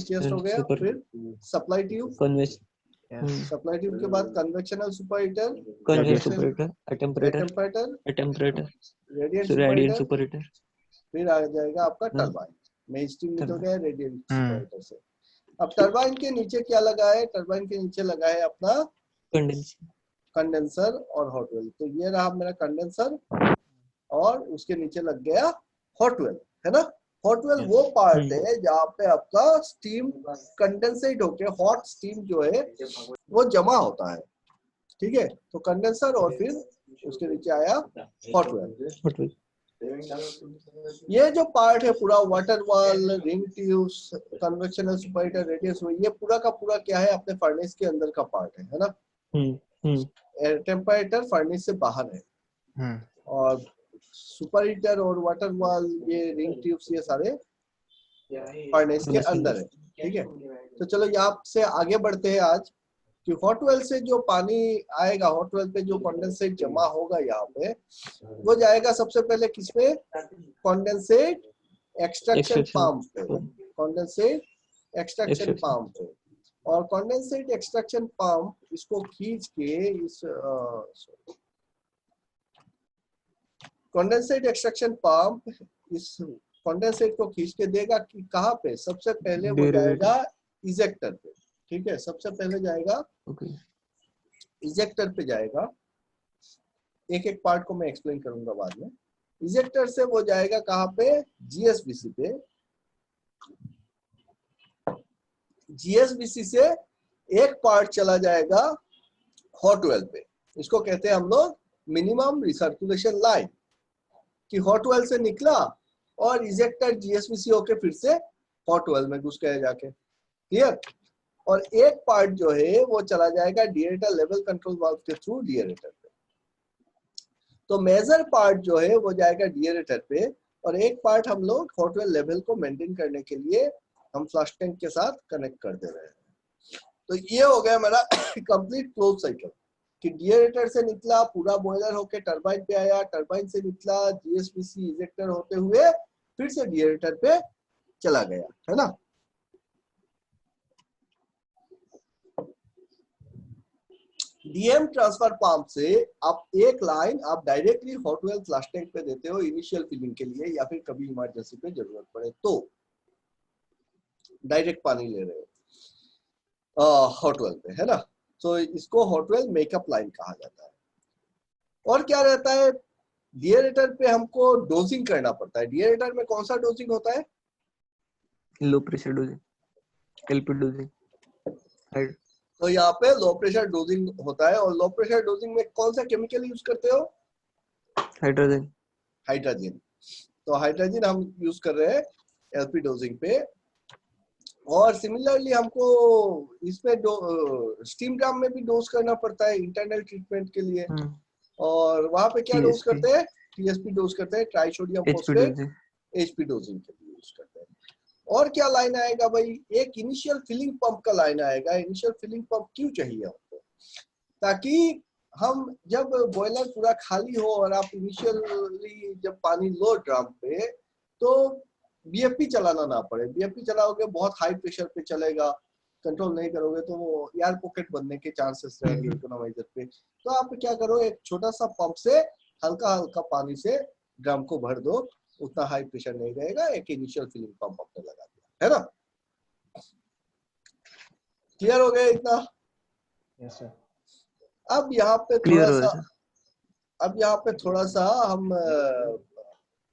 चेस्ट हो गया, फिर सप्लाई ट्यूब, सप्लाई ट्यूब के बाद convectional super heater, temperature, radiant super heater, फिर आ जाएगा आपका टरबाइन। मेन स्टीम निकल गया रेडिएंट सुपर हीटर से। अब टरबाइन के नीचे क्या लगा है, टरबाइन के नीचे लगा है अपना कंडेंसर और हॉट वेल। तो ये रहा मेरा कंडेंसर और उसके नीचे लग गया हॉट वेल, है ना। हॉट वेल वो पार्ट है जहाँ पे आपका स्टीम कंडेंसेट होके हॉट स्टीम जो है वो जमा होता है, ठीक है। तो कंडेंसर और फिर उसके नीचे आया हॉट वेल। ये जो पार्ट है पूरा water wall, ring tubes, convectional superheater, radius, ये पूरा का पूरा क्या है अपने फर्नेस के अंदर का पार्ट है ना। एयर टेम्परेचर फर्नेस से बाहर है और सुपर हीटर और वाटर वॉल, ये रिंग ट्यूब्स, ये सारे फर्नेस के अंदर है। ठीक है, तो चलो यहाँ से आगे बढ़ते हैं आज कि हॉट वेल से जो पानी आएगा, हॉट वेल पे जो कंडेंसेट जमा होगा यहाँ पे, वो जाएगा सबसे पहले किस पे, कंडेंसेट एक्सट्रैक्शन पंप पे, कंडेंसेट एक्सट्रैक्शन पंप पे। और कंडेंसेट एक्सट्रैक्शन पंप इसको खींच के इस कंडेंसेट एक्सट्रैक्शन पंप इस कंडेंसेट को खींच के देगा कि कहाँ पे, सबसे पहले वो जाएगा इजेक्टर पे। ठीक है, सबसे पहले जाएगा इजेक्टर पे जाएगा। एक एक पार्ट को मैं एक्सप्लेन करूंगा बाद में। इजेक्टर से वो जाएगा कहाँ पे, जीएसबीसी पे। जीएसबीसी से एक पार्ट चला जाएगा हॉट वेल पे। इसको कहते हैं हम लोग मिनिमम रिसर्कुलेशन लाइन, कि हॉट वेल से निकला और इजेक्टर जीएसबीसी होके फिर से हॉट वेल में घुस गया जाके। क्लियर। और एक पार्ट जो है वो चला जाएगा डिएरेटर लेवल कंट्रोल वाल्व के थ्रू डिएरेटर पे। तो मेजर पार्ट जो है वो जाएगा डिएरेटर पे, और एक पार्ट हम लोग हॉट वेल लेवल को मेंटेन करने के लिए हम फ्लश टैंक के साथ कनेक्ट कर दे रहे हैं। तो ये हो गया मेरा कंप्लीट क्लोज साइकिल, कि डिएरेटर से निकला, पूरा बॉयलर होके टरबाइन पे आया, टरबाइन से निकला जीएसबीसी इजेक्टर होते हुए फिर से डिएरेटर पे चला गया, है ना। डीएम ट्रांसफर पंप से आप एक लाइन आप directly hot well flush tank पे देते हो इनिशियल फिलिंग के लिए, या फिर कभी इमरजेंसी पे जरूरत पड़े तो डायरेक्ट पानी ले रहे हो हॉट वेल पे, है ना। तो इसको हॉट वेल मेकअप लाइन कहा जाता है। और क्या रहता है, डिएरेटर पे हमको डोजिंग करना पड़ता है। डिएरेटर में कौन सा डोजिंग होता है, low pressure dosing, LP dosing. तो यहाँ पे लो प्रेशर डोजिंग होता है। और लो प्रेशर डोजिंग में कौन सा केमिकल यूज करते हो, हाइड्रोजन। हाइड्रोजन। तो हाइड्रोजन हम यूज कर रहे हैं एलपी डोजिंग पे। और सिमिलरली हमको इसमें स्टीम ड्रम में भी डोज करना पड़ता है इंटरनल ट्रीटमेंट के लिए। और वहां पे क्या डोज करते हैं, टीएसपी डोज करते हैं, ट्राइसोडियम फॉस्फेट, एचपी डोजिंग के लिए यूज करते हैं। और क्या लाइन आएगा भाई, एक इनिशियल फिलिंग पंप का लाइन आएगा। इनिशियल फिलिंग पंप क्यों चाहिए हमको, ताकि हम जब बॉयलर पूरा खाली हो और आप इनिशियली जब पानी लो ड्रम पे, तो बीएफपी चलाना ना पड़े। बीएफपी चलाओगे बहुत हाई प्रेशर पे चलेगा, कंट्रोल नहीं करोगे तो वो एयर पॉकेट बनने के चांसेस रहेंगे इकोनोमाइजर पे। तो आप क्या करो, एक छोटा सा पंप से हल्का हल्का पानी से ड्रम को भर दो, उतना हाई प्रेशर नहीं रहेगा। एक इनिशियल फिलिंग पंप आपने लगा दिया, है ना। क्लियर हो गया इतना। Yes, sir. अब यहाँ पे थोड़ा सा हम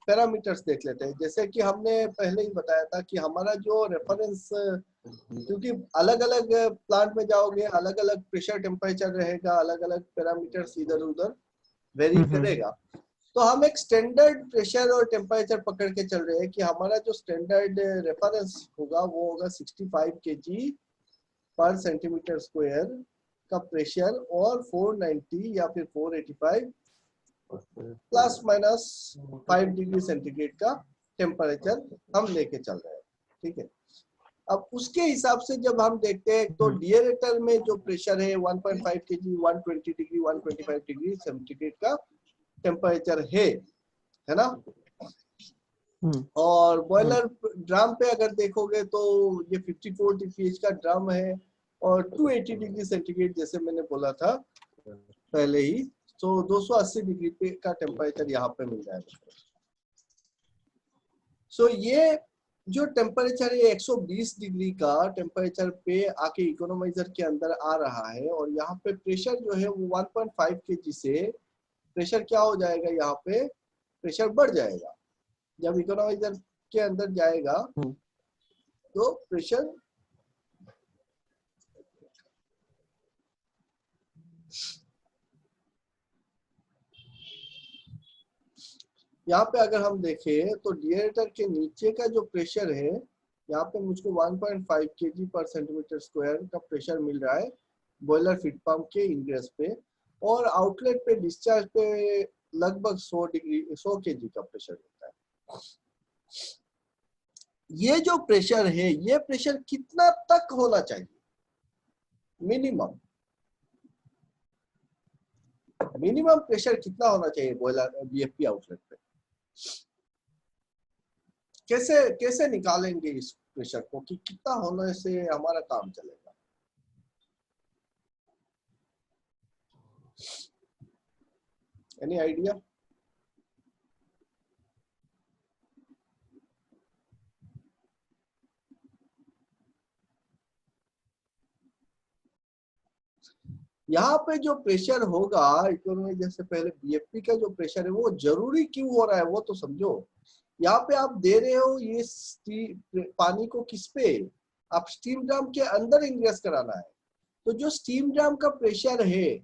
पैरामीटर्स देख लेते हैं। जैसे कि हमने पहले ही बताया था कि हमारा जो रेफरेंस, क्योंकि अलग अलग प्लांट में जाओगे अलग अलग प्रेशर टेम्परेचर रहेगा, अलग अलग पैरामीटर्स इधर उधर वेरी करेगा। तो हम एक स्टैंडर्ड प्रेशर और टेम्परेचर पकड़ के चल रहे हैं कि हमारा जो स्टैंडर्ड रेफरेंस होगा वो होगा 65 kg पर सेंटीमीटर स्क्वायर का प्रेशर और 490 या फिर 485 प्लस माइनस 5 डिग्री सेंटीग्रेड का टेम्परेचर हम लेके चल रहे हैं। ठीक है, अब उसके हिसाब से जब हम देखते हैं तो डिएरेटर में जो प्रेशर है 1.5 kg 120 डिग्री 125 डिग्री सेंटीग्रेड का टेम्परेचर है ना। और बॉयलर ड्रम पे अगर देखोगे तो ये 54 pH का ड्रम है और 280 डिग्री सेंटीग्रेड जैसे मैंने बोला था पहले ही, तो 280 डिग्री पे का टेम्परेचर यहाँ पे मिल जाएगा। सो ये जो टेम्परेचर है 120 डिग्री का टेम्परेचर पे आके इकोनोमाइजर के अंदर आ रहा है। और यहाँ पे प्रेशर जो है वो 1.5 kg से प्रेशर क्या हो जाएगा, यहाँ पे प्रेशर बढ़ जाएगा। जब इकोनोमाइजर के अंदर जाएगा तो प्रेशर यहाँ पे अगर हम देखें तो डिएरेटर के नीचे का जो प्रेशर है, यहाँ पे मुझको 1.5 kg पर सेंटीमीटर स्क्वायर का प्रेशर मिल रहा है बॉयलर फीड पंप के इनग्रेस पे, और आउटलेट पे डिस्चार्ज पे लगभग 100 kg का प्रेशर होता है। ये जो प्रेशर है, ये प्रेशर कितना तक होना चाहिए? मिनिमम प्रेशर कितना होना चाहिए बॉयलर बीएफपी आउटलेट पे? कैसे निकालेंगे इस प्रेशर को कि कितना होने से हमारा काम चलेगा? Any idea? यहाँ पे जो प्रेशर होगा इकोनॉमी से पहले, बीएफपी का जो प्रेशर है वो जरूरी क्यों हो रहा है वो तो समझो। यहाँ पे आप दे रहे हो ये पानी को किस पे? आप स्टीम ड्रम के अंदर इंग्रेस कराना है, तो जो स्टीम ड्रम का प्रेशर है,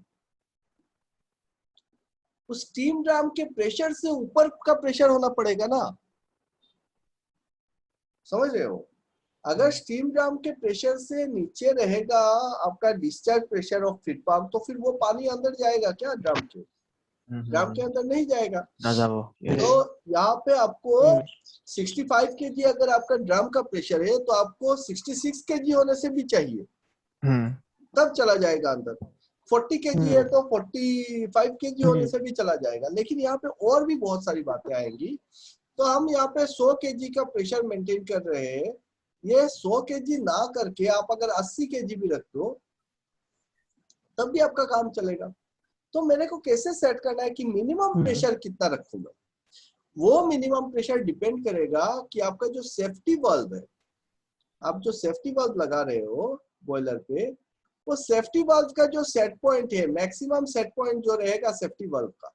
उस स्टीम ड्रम के प्रेशर से ऊपर का प्रेशर होना पड़ेगा ना, समझ रहे हो? अगर स्टीम ड्रम के प्रेशर से नीचे रहेगा आपका discharge pressure of feed pump, तो फिर वो पानी अंदर जाएगा क्या ड्रम के? ड्रम के अंदर नहीं जाएगा। तो यहाँ पे आपको 65 kg अगर आपका ड्रम का प्रेशर है तो आपको 66 kg होने से भी चाहिए, तब चला जाएगा अंदर। 40 kg है तो 45 kg होने से भी चला जाएगा। लेकिन यहाँ पे और भी बहुत सारी बातें आएंगी। तो हम यहाँ पे 100 kg का प्रेशर मेंटेन कर रहे हैं, ये 100 kg ना करके आप अगर 80 kg भी रख दो तब भी आपका काम चलेगा। तो मेरे को कैसे सेट करना है कि मिनिमम प्रेशर कितना रखूं मैं? वो मिनिमम प्रेशर डिपेंड करेगा कि आपका जो सेफ्टी वाल्व है, आप जो सेफ्टी वाल्व लगा रहे हो बॉयलर पे, वो सेफ्टी वाल्व का जो सेट पॉइंट है, मैक्सिमम सेट पॉइंट जो रहेगा सेफ्टी वाल्व का,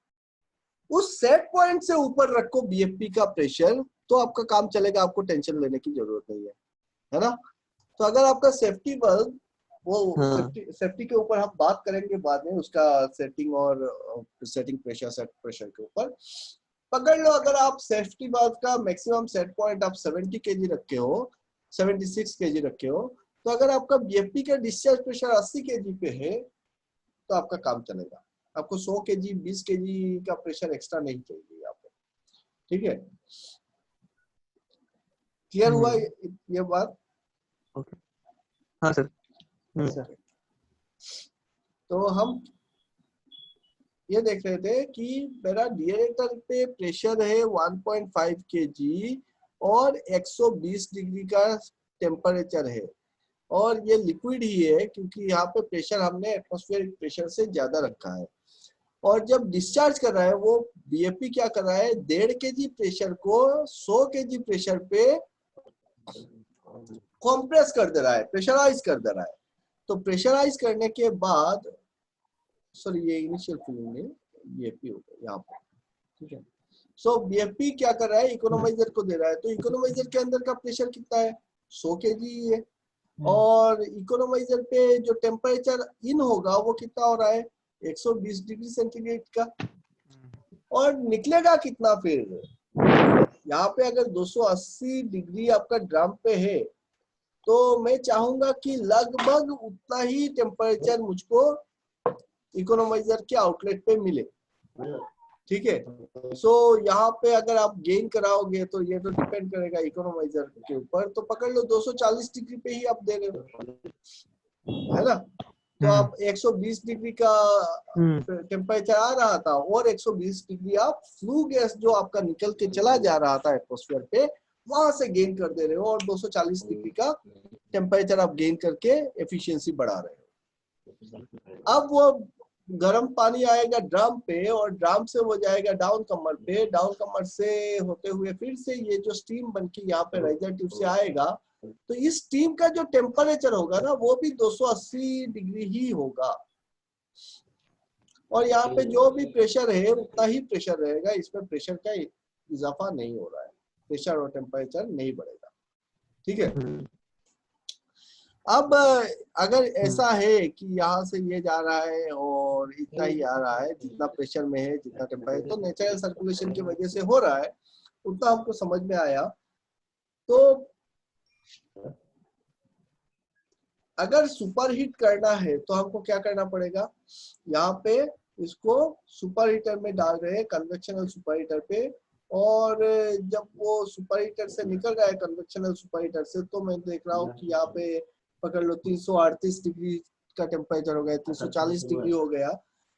उस सेट पॉइंट से ऊपर रखो बीएफपी का प्रेशर, तो आपका काम चलेगा, आपको टेंशन लेने की जरूरत नहीं है ना? तो अगर आपका सेफ्टी वाल्व वो सेफ्टी के ऊपर हम बात करेंगे बाद में, उसका सेटिंग और सेटिंग प्रेशर, सेट प्रेशर के ऊपर पकड़ लो। अगर आप सेफ्टी वाल्व का मैक्सिमम सेट पॉइंट आप 70 kg रखे हो, 76 kg रखे हो, तो अगर आपका बीएफपी का डिस्चार्ज प्रेशर 80 kg पे है तो आपका काम चलेगा। आपको 100 kg 20 kg का प्रेशर एक्स्ट्रा नहीं चाहिए यहाँ पे, ठीक है? क्लियर हुआ ये बात? ओके, हाँ सर। तो हम ये देख रहे थे कि मेरा डिएरेटर पे प्रेशर है 1.5 kg और 120 डिग्री का टेम्परेचर है, और ये लिक्विड ही है क्योंकि यहाँ पे प्रेशर हमने एटमॉस्फेरिक प्रेशर से ज्यादा रखा है। और जब डिस्चार्ज कर रहा है वो बीएफपी क्या कर रहा है, 1.5 kg प्रेशर को 100 kg प्रेशर पे कॉम्प्रेस कर दे रहा है, प्रेशराइज कर दे रहा है। तो प्रेशराइज करने के बाद, सॉरी ये इनिशियल फिलिंग में बीएफपी होगा यहाँ पे, ठीक है? सो बीएफपी क्या कर रहा है, इकोनोमाइजर को दे रहा है। तो इकोनोमाइजर के अंदर का प्रेशर कितना है? 100 kg है, और इकोनोमाइजर पे जो टेम्परेचर इन होगा वो कितना हो रहा है, 120 डिग्री सेंटीग्रेड का। और निकलेगा कितना फिर? यहाँ पे अगर 280 डिग्री आपका ड्रम पे है तो मैं चाहूंगा कि लगभग उतना ही टेम्परेचर मुझको इकोनोमाइजर के आउटलेट पे मिले, ठीक है? सो यहाँ पे अगर आप गेन कराओगे तो ये तो डिपेंड करेगा इकोनोमाइजर के ऊपर। तो पकड़ लो 240 डिग्री पे ही आप दे रहे हो, है ना? तो आप 120 डिग्री का टेम्परेचर आ रहा था और 120 डिग्री आप फ्लू गैस जो आपका निकल के चला जा रहा था एटमॉस्फेयर पे, वहां से गेन कर दे रहे हो, और 240 डिग्री का टेम्परेचर आप गेन करके एफिशिएंसी बढ़ा रहे हो। अब वो गर्म पानी आएगा ड्रम पे, और ड्रम से वो जाएगा डाउन कमर पे, डाउन कमर से होते हुए फिर से ये जो स्टीम बनके यहाँ पे राइजर ट्यूब से आएगा, तो इस स्टीम का जो टेम्परेचर होगा ना वो भी 280 डिग्री ही होगा। और यहाँ पे जो भी प्रेशर है उतना ही प्रेशर रहेगा, इसमें प्रेशर का इजाफा नहीं हो रहा है, प्रेशर और टेम्परेचर नहीं बढ़ेगा, ठीक है? अब अगर ऐसा है कि यहाँ से ये जा रहा है और और इतना ही आ रहा है, जितना प्रेशर में है, जितना टेम्परेचर, तो नेचुरल सर्कुलेशन की वजह से हो रहा है, उतना हमको समझ में आया। तो अगर सुपर हीट करना है तो हमको क्या करना पड़ेगा, यहाँ पे इसको सुपर हीटर में डाल रहे हैं, कन्वेक्शनल सुपर हीटर पे, और जब वो सुपर हीटर से निकल रहा है कन्वेक्शनल सुपर हीटर से, तो मैं देख रहा हूँ कि यहाँ पे पकड़ लो 338 डिग्री का टेम्परेचर हो गया, 340 डिग्री हो गया,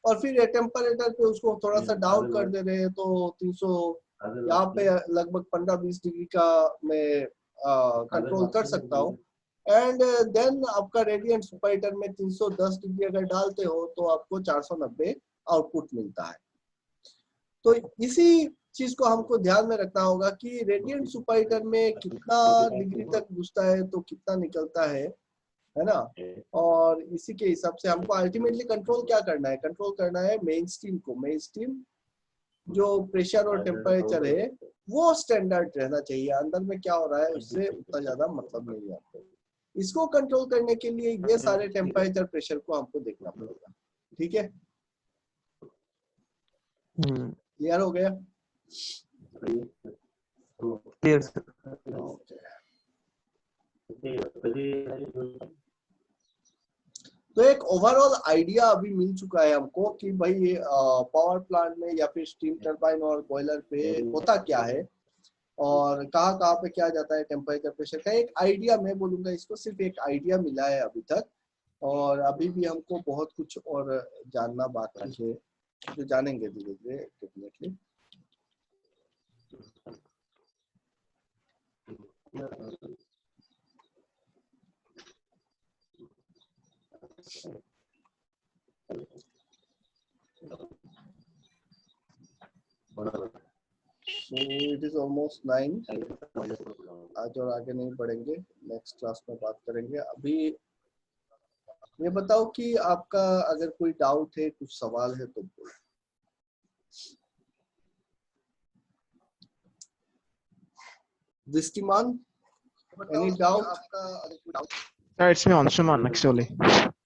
और फिर टेम्परेचर पे उसको थोड़ा सा डाउन कर दे रहे हैं, तो 300 यहाँ पे लगभग 15-20 डिग्री का मैं कंट्रोल कर सकता हूँ। एंड देन आपका रेडियंट सुपर हीटर में 310 डिग्री अगर डालते हो तो आपको 490 आउटपुट मिलता है। तो इसी चीज को हमको ध्यान में रखना होगा कि रेडियंट सुपर हीटर में कितना डिग्री तक घुसता है तो कितना निकलता है ना। और इसी के हिसाब से हमको अल्टीमेटली कंट्रोल क्या करना है, कंट्रोल करना है मेन स्ट्रीम को। मेन स्ट्रीम जो प्रेशर और टेम्परेचर है वो स्टैंडर्ड रहना चाहिए, अंदर में क्या हो रहा है उससे उतना ज्यादा मतलब नहीं है आपको। इसको कंट्रोल करने के लिए ये सारे टेम्परेचर प्रेशर को हमको देखना पड़ेगा। ठीक है, क्लियर हो गया? Clear sir. तो एक ओवरऑल आइडिया अभी मिल चुका है हमको कि भाई पावर प्लांट में या फिर स्टीम टरबाइन और बॉयलर पे होता क्या है और कहाँ कहाँ पे क्या जाता है टेम्परेचर प्रेशर का। एक आइडिया, मैं बोलूंगा इसको सिर्फ एक आइडिया मिला है अभी तक, और अभी भी हमको बहुत कुछ और जानना बाकी है, जो जानेंगे धीरे धीरे definitely. So it is almost 9. आज और आगे नहीं बढ़ेंगे, नेक्स्ट क्लास में बात करेंगे। अभी ये बताओ कि आपका अगर कोई डाउट है, कुछ सवाल है तो बोलो। दृष्टिमान, any doubt? Sir, it's me, Anshuman, actually.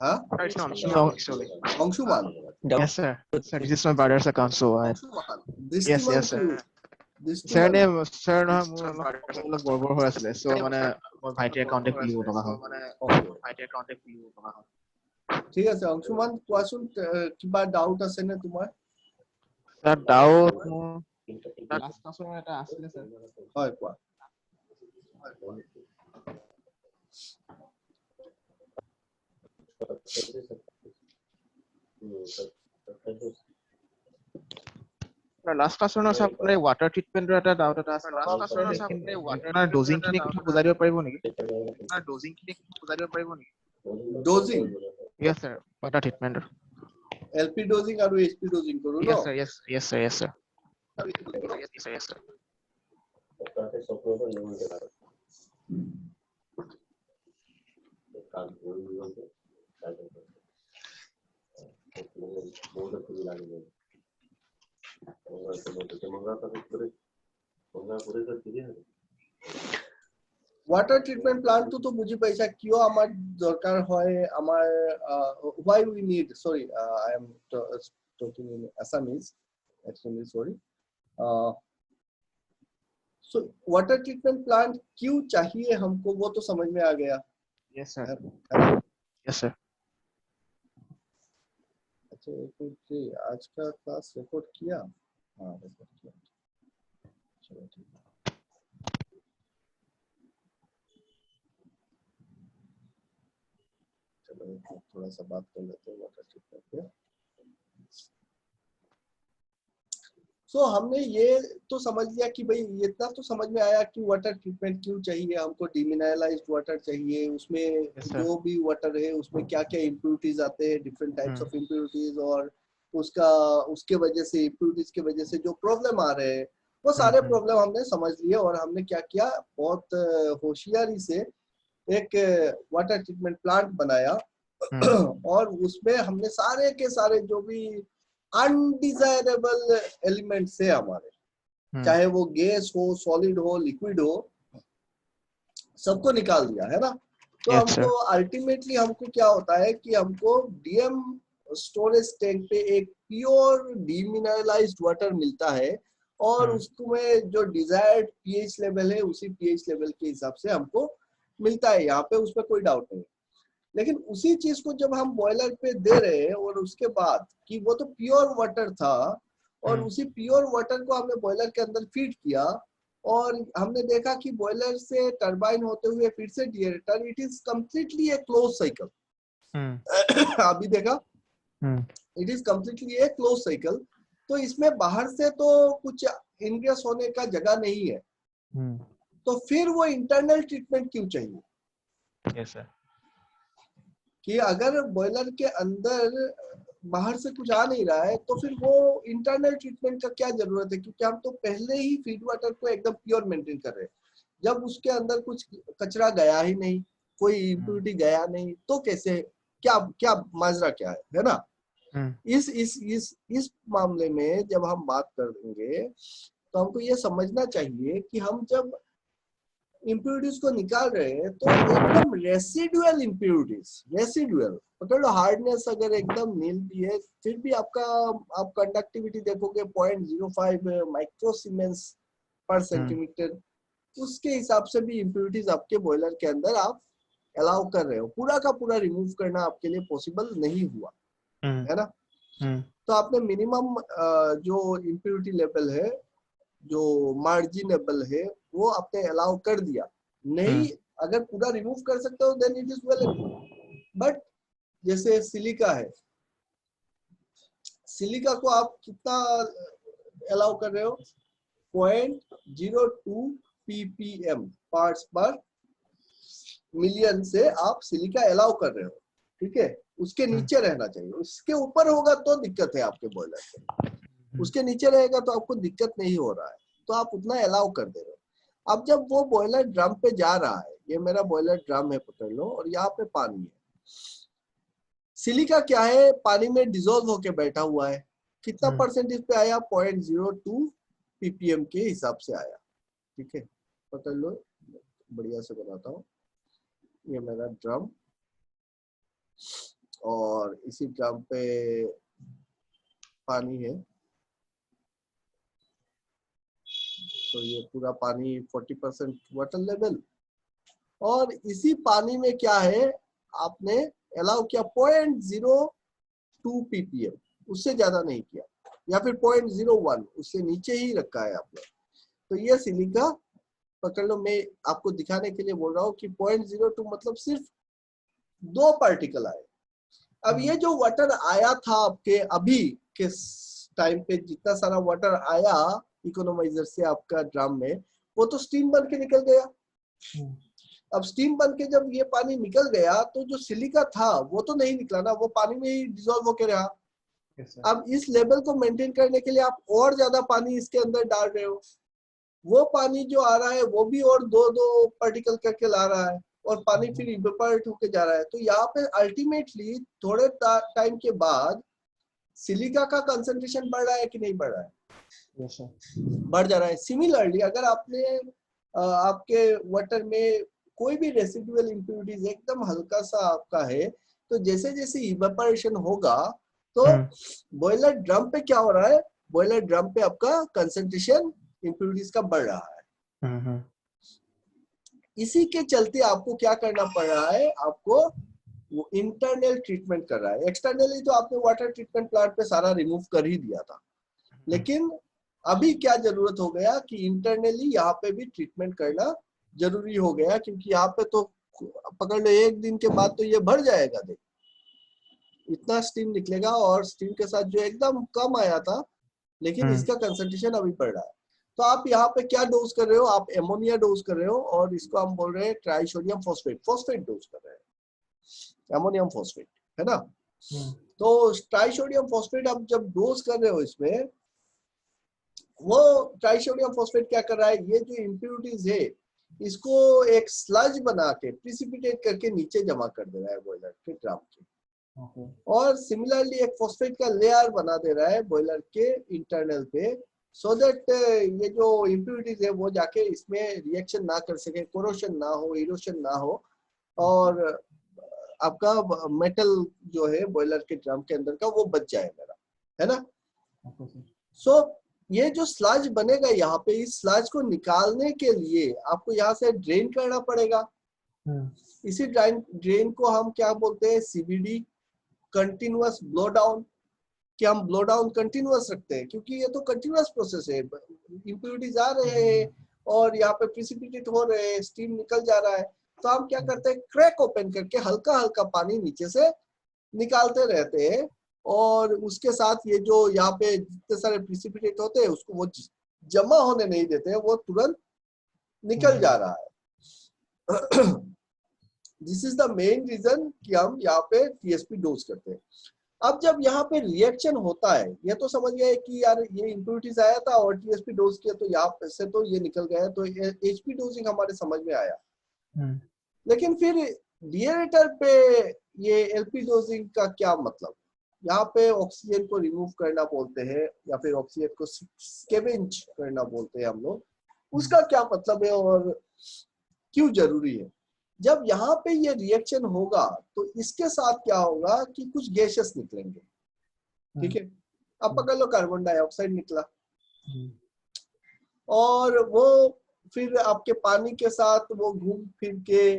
Huh? Sir, it's me, Anshuman, actually. Anshuman? Yes, sir. Sir, this is my brother's account, so I... Yes, yes, sir. Sir, name, sir, no, অলপ বৰবৰ হৈ আছিলে, so মানে মই ভাইটিৰ একাউণ্টে খুলিব লগা হ'ল। ঠিক আছে অংশুমান, কোৱাচোন কিবা ডাউট আছে নে তোমাৰ? স্যার ডাউট লাষ্ট ক্লাছৰ এটা আছিলে স্যাৰ। হয়, কোৱা। লাষ্ট ক্লাছৰ না স্যাৰ আপুনি ৱাটাৰ ট্ৰিটমেন্টৰ এটা ডাউট এটা আছে। লাষ্ট ক্লাছৰ না স্যাৰ আপুনি ৱাটাৰ ডোজিং খিনি কথা বুজাই দিব পাৰিব নেকি? Dosing? Yes sir, water treatment. LP dosing আৰু HP ডোজিং কৰো ন? Yes sir, yes sir, yes sir. Yes sir. Water treatment plant তো বুঝি পাইছা কিয় আমাৰ দৰকাৰ হয়, আমাৰ why we need, sorry, I am talking in Assamese, actually sorry. So water treatment plant क्यों चाहिए हमको, वो तो समझ में आ गया। Yes sir. Yes sir. अच्छा, आज का क्लास रिकॉर्ड किया? हाँ, रिकॉर्ड किया। चलो ठीक है। चलो थोड़ा सा बात कर लेते हैं वाटर ट्रीटमेंट पे। सो हमने ये तो समझ लिया कि भाई इतना तो समझ में आया कि वाटर ट्रीटमेंट क्यों चाहिए हमको। डिमिनरलाइज्ड वाटर चाहिए, उसमें जो भी वाटर है उसमें क्या क्या इम्प्यूरिटीज आते हैं, डिफरेंट टाइप्स ऑफ इम्प्यूरिटीज, और उसके वजह से इम्प्यूरिटीज की वजह से जो प्रॉब्लम आ रहे हैं वो सारे प्रॉब्लम हमने समझ लिए, और हमने क्या किया, बहुत होशियारी से एक वाटर ट्रीटमेंट प्लांट बनाया और उसमें हमने सारे के सारे जो भी अनडिजायरेबल एलिमेंट्स है हमारे, चाहे वो गैस हो, सॉलिड हो, लिक्विड हो, सबको निकाल दिया है ना। तो हमको अल्टीमेटली हमको क्या होता है कि हमको डीएम स्टोरेज टैंक पे एक प्योर डीमिनरलाइज्ड वाटर मिलता है और उसमें जो डिजायर्ड पीएच लेवल है उसी पीएच लेवल के हिसाब से हमको मिलता है, यहाँ पे उसमें कोई डाउट नहीं। लेकिन उसी चीज को जब हम बॉयलर पे दे रहे हैं और उसके बाद कि वो तो प्योर वाटर था और उसी प्योर वाटर को हमने बॉयलर के अंदर फीड किया और हमने देखा कि बॉयलर से टरबाइन होते हुए फिर से deaerator, it is completely A close cycle. अभी देखा, it is completely A close cycle. तो इसमें बाहर से तो कुछ इनग्रेस होने का जगह नहीं है, तो फिर वो इंटरनल ट्रीटमेंट क्यों चाहिए? Yes sir. कि अगर बॉयलर के अंदर बाहर से कुछ आ नहीं रहा है तो फिर वो इंटरनल ट्रीटमेंट का क्या जरूरत है? क्योंकि हम तो पहले ही फीड वाटर को एकदम प्योर मेंटेन कर रहे हैं। जब उसके अंदर कुछ कचरा गया ही नहीं, कोई इम्प्योरिटी गया नहीं, तो कैसे, क्या क्या माजरा क्या है ना? इस मामले में जब हम बात करेंगे तो हमको ये समझना चाहिए कि हम जब इम्प्योरिटीज को निकाल रहे हैं तो एकदम रेसिडुअल इम्प्योरिटीज, रेसिडुअल मतलब हार्डनेस अगर एकदम नील भी है फिर भी आप कंडक्टिविटी देखोगे 0.05 माइक्रोसीमेंस पर सेंटीमीटर, उसके हिसाब से भी इम्प्योरिटीज आपके बॉयलर के अंदर आप अलाउ कर रहे हो। पूरा का पूरा रिमूव करना आपके लिए पॉसिबल नहीं हुआ, है ना? तो आपने मिनिमम जो इम्प्योरिटी लेवल है, जो मार्जिनेबल है, वो आपने अलाउ कर दिया। नहीं, अगर पूरा रिमूव कर सकते हो then it is well and good. But जैसे सिलिका है, सिलिका को आप कितना अलाउ कर रहे हो? 0.02 ppm पार्ट्स पर मिलियन से आप सिलिका अलाउ कर रहे हो, ठीक है? उसके नीचे रहना चाहिए, उसके ऊपर होगा तो दिक्कत है आपके बॉयलर से, उसके नीचे रहेगा तो आपको दिक्कत नहीं हो रहा है, तो आप उतना अलाउ कर दे रहे हो। अब जब वो बॉयलर ड्रम पे जा रहा है, ये मेरा बॉयलर ड्रम है पकड़ लो, और यहाँ पे पानी है, सिलिका क्या है, पानी में डिजोल्व होके बैठा हुआ है। कितना परसेंटेज पे आया? 0.02 ppm के हिसाब से आया, ठीक है? पकड़ लो, बढ़िया से बनाता हूँ। ये मेरा ड्रम, और इसी ड्रम पे पानी है, तो ये पूरा पानी 40% वाटर लेवल, और इसी पानी में क्या है, आपने अलाउ किया 0.02 ppm, उससे ज्यादा नहीं किया, या फिर 0.01, उससे नीचे ही रखा है आपने। तो ये सिलिका पकड़ लो, मैं आपको दिखाने के लिए बोल रहा हूँ कि 0.02 मतलब सिर्फ 2 पार्टिकल आए। अब ये जो वाटर आया था आपके अभी के टाइम पे, जितना सारा वाटर आया इकोनोमाइजर से आपका ड्रम में, वो तो स्टीम बन के निकल गया। अब स्टीम बन के जब ये पानी निकल गया तो जो सिलिका था वो तो नहीं निकला ना, वो पानी में ही डिसॉल्व होके रहा। अब इस लेवल को मेंटेन करने के लिए आप और ज्यादा पानी इसके अंदर डाल रहे हो, वो पानी जो आ रहा है वो भी और 2 पार्टिकल करके ला रहा है, और पानी फिर इवेपोरेट होके जा रहा है। तो यहाँ पे अल्टीमेटली थोड़े टाइम के बाद सिलिका का कंसंट्रेशन बढ़ रहा है कि नहीं बढ़ रहा है? बढ़ जा रहा है। सिमिलरली अगर आपने आपके वाटर में कोई भी रेसिडुअल इम्प्योरिटीज एकदम हल्का सा आपका है, तो जैसे जैसे इवेपोरेशन होगा तो बॉयलर ड्रम पे क्या हो रहा है, बॉयलर ड्रम पे आपका कंसंट्रेशन इम्प्योरिटीज का बढ़ रहा है। इसी के चलते आपको क्या करना पड़ रहा है, आपको वो इंटरनल ट्रीटमेंट कर रहा है। एक्सटर्नली तो आपने वाटर ट्रीटमेंट प्लांट पे सारा रिमूव कर ही दिया था, लेकिन अभी क्या जरूरत हो गया कि इंटरनली यहाँ पे भी ट्रीटमेंट करना जरूरी हो गया, क्योंकि यहाँ पे तो पकड़ लो 1 दिन के बाद तो ये भर जाएगा, देख इतना स्टीम निकलेगा, और स्टीम के साथ जो एकदम कम आया था, लेकिन इसका कंसंट्रेशन अभी बढ़ रहा है। तो आप यहाँ पे क्या डोज कर रहे हो, आप एमोनिया डोज कर रहे हो, और इसको हम बोल रहे हैं ट्राइसोडियम फॉस्फेट, फॉस्फेट डोज कर रहे हैं, अमोनियम फॉस्फेट, है ना? तो ट्राइसोडियम फॉस्फेट आप जब डोज कर रहे हो इसमें, वो ट्राइसोडियम फॉस्फेट क्या कर रहा है, ये जो इम्प्योरिटीज है इसको एक स्लज बना के प्रिसिपिटेट करके नीचे जमा कर दे रहा है बॉयलर के ड्रम के, और सिमिलरली एक फॉस्फेट का लेयर बना दे रहा है बॉयलर के इंटरनल पे, सो दैट ये जो इम्प्योरिटीज है वो जाके इसमें रिएक्शन ना कर सके, कोरोशन ना हो, इरोशन ना हो, और आपका मेटल जो है बॉयलर के ड्रम के अंदर का वो बच जाए मेरा, है ना। सो ये जो स्लज बनेगा यहाँ पे, इस स्लज को निकालने के लिए आपको यहाँ से ड्रेन करना पड़ेगा। इसी ड्रेन को हम क्या बोलते हैं, सीबीडी, कंटिन्यूअस ब्लो डाउन, कि हम ब्लो डाउन कंटिन्यूअस रखते हैं क्योंकि ये तो कंटिन्यूअस प्रोसेस है, इंप्योरिटीज आ रहे हैं और यहाँ पे प्रिसिपिटेट हो रहे हैं, स्टीम निकल जा रहा है, तो हम क्या करते हैं, क्रैक ओपन करके हल्का हल्का पानी नीचे से निकालते रहते हैं और उसके साथ ये जो यहाँ पे जितने सारे प्रिसिपिटेट होते हैं उसको वो जमा होने नहीं देते हैं, वो तुरंत निकल जा रहा है। This is the main reason कि हम यहाँ पे टीएसपी डोज करते हैं। अब जब यहाँ पे रिएक्शन होता है, ये तो समझ गए कि यार ये इम्प्योरिटीज आया था और टीएसपी डोज किया तो यहाँ से तो ये निकल गया, तो एचपी डोजिंग हमारे समझ में आया। लेकिन फिर डिएरेटर पे ये एलपी डोजिंग का क्या मतलब, यहाँ पे ऑक्सीजन को रिमूव करना बोलते हैं या फिर ऑक्सीजन को स्कैवेंज करना बोलते हैं हम लोग, उसका क्या मतलब है और क्यों जरूरी है। जब यहाँ पे ये रिएक्शन होगा तो इसके साथ क्या होगा कि कुछ गैसेस निकलेंगे, ठीक है। अब पकड़ लो कार्बन डाइऑक्साइड निकला और वो फिर आपके पानी के साथ वो घूम फिर के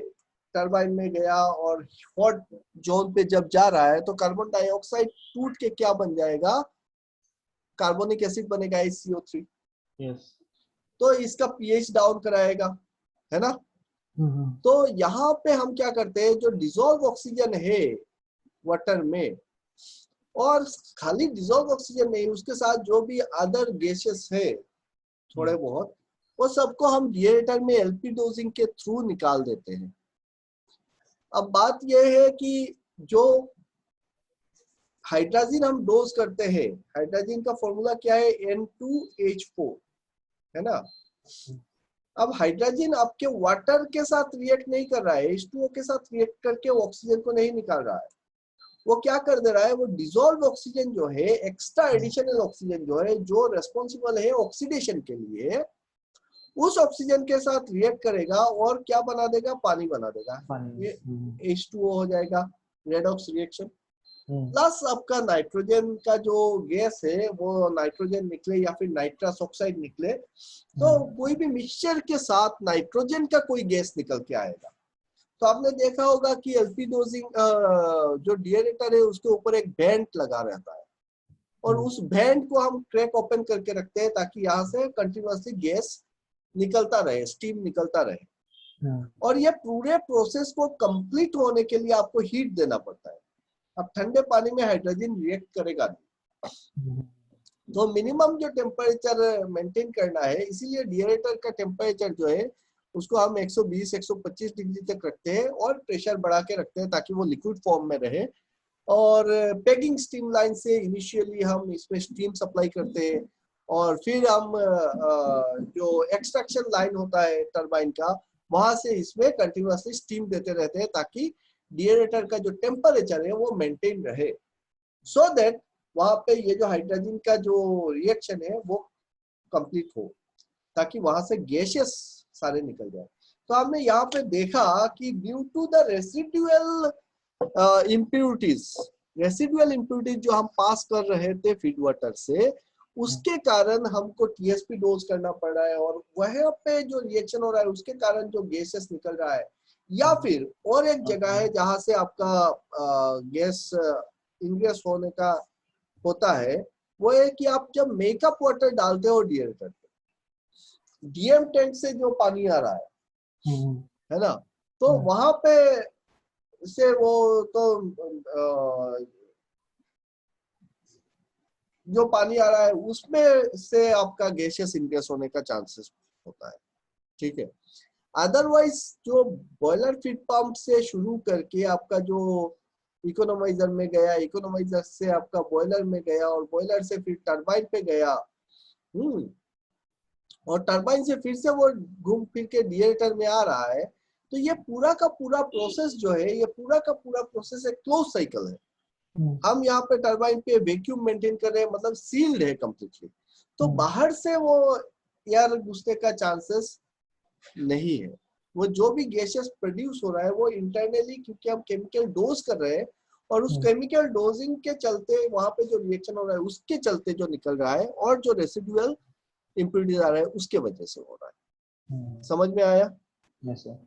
टरबाइन में गया और हॉट जोन पे जब जा रहा है तो कार्बन डाइऑक्साइड टूट के क्या बन जाएगा, कार्बोनिक एसिड बनेगा HCO3। तो इसका पीएच डाउन कराएगा, है ना। तो यहाँ पे हम क्या करते हैं, जो डिसॉल्व ऑक्सीजन है वाटर में, और खाली डिसॉल्व ऑक्सीजन नहीं, उसके साथ जो भी अदर गैसेस है थोड़े बहुत, वो सबको हम डिएरेटर में एलपी डोजिंग के थ्रू निकाल देते हैं। अब बात यह है कि जो हाइड्रोजन हम डोज करते हैं, हाइड्रोजन का फॉर्मूला क्या है, N2H4, है ना। अब हाइड्रोजन आपके वाटर के साथ रिएक्ट नहीं कर रहा है, H2O के साथ रिएक्ट करके वो ऑक्सीजन को नहीं निकाल रहा है, वो क्या कर दे रहा है, वो डिसॉल्व ऑक्सीजन जो है, एक्स्ट्रा एडिशनल ऑक्सीजन जो है, जो रेस्पॉन्सिबल है ऑक्सीडेशन के लिए, उस ऑक्सीजन के साथ रिएक्ट करेगा और क्या बना देगा, पानी बना देगा। ये H2O हो जाएगा, रेडॉक्स रिएक्शन। प्लस आपका नाइट्रोजन का जो गैस है वो नाइट्रोजन निकले या फिर नाइट्रस ऑक्साइड निकले, तो कोई भी मिक्सचर के साथ नाइट्रोजन का कोई गैस निकल के आएगा। तो आपने देखा होगा कि एलपी डोजिंग जो डिएरेटर है उसके ऊपर एक बैंड लगा रहता है और उस बैंड को हम क्रैक ओपन करके रखते हैं ताकि यहाँ से कंटिन्यूअसली गैस निकलता रहे, स्टीम निकलता रहे। और ये पूरे प्रोसेस को कंप्लीट होने के लिए आपको हीट देना पड़ता है। अब ठंडे पानी में हाइड्रोजन रिएक्ट करेगा नहीं, तो मिनिमम जो टेम्परेचर मेंटेन करना है, इसीलिए डिएरेटर का टेम्परेचर जो है उसको हम 120-125 डिग्री तक रखते हैं और प्रेशर बढ़ा के रखते हैं ताकि वो लिक्विड फॉर्म में रहे। और पैकिंग स्टीम लाइन से इनिशियली हम इसमें स्टीम सप्लाई करते हैं और फिर हम जो एक्सट्रैक्शन लाइन होता है टरबाइन का, वहां से इसमें कंटिन्यूअसली स्टीम देते रहते हैं ताकि डिएरेटर का जो टेम्परेचर है वो मेंटेन रहे, सो दैट वहां पे ये जो हाइड्रोजन का जो रिएक्शन है वो कंप्लीट हो, ताकि वहां से गैसेस सारे निकल जाए। तो हमने यहाँ पे देखा कि due to the residual impurities जो हम पास कर रहे थे फीड वाटर से, उसके कारण हमको टीएसपी डोज करना पड़ रहा है और वहां पे जो रिएक्शन हो रहा है उसके कारण जो गैसेस निकल रहा है। या फिर और एक जगह है जहां से आपका गैस इंग्रेस होने का होता है, वो है कि आप जब मेकअप वाटर डालते हो डिएरेटर पे, डीएम टैंक से जो पानी आ रहा है ना, तो वहां पे से वो तो जो पानी आ रहा है उसमें से आपका गैसियस इंग्रेस होने का चांसेस होता है, ठीक है। अदरवाइज जो बॉयलर फीड पंप से शुरू करके आपका जो इकोनोमाइजर में गया, इकोनोमाइजर से आपका बॉयलर में गया और बॉयलर से फिर टरबाइन पे गया, और टरबाइन से फिर से वो घूम फिर के डिएरेटर में आ रहा है, तो ये पूरा का पूरा प्रोसेस जो है, ये पूरा का पूरा प्रोसेस एक क्लोज साइकिल है। हम यहाँ पे टरबाइन पे वैक्यूम मेंटेन कर रहे हैं, मतलब सील्ड है कंप्लीटली, तो बाहर से वो एयर घुसने का चांसेस नहीं है। वो जो भी गैसेस प्रोड्यूस हो रहा है वो इंटरनली, क्योंकि हम केमिकल डोज कर रहे हैं और उस केमिकल डोजिंग के चलते वहां पे जो रिएक्शन हो रहा है उसके चलते जो निकल रहा है, और जो रेसिडुअल इम्प्योरिटीज आ रहा है उसके वजह से हो रहा है। समझ में आया? Yes sir.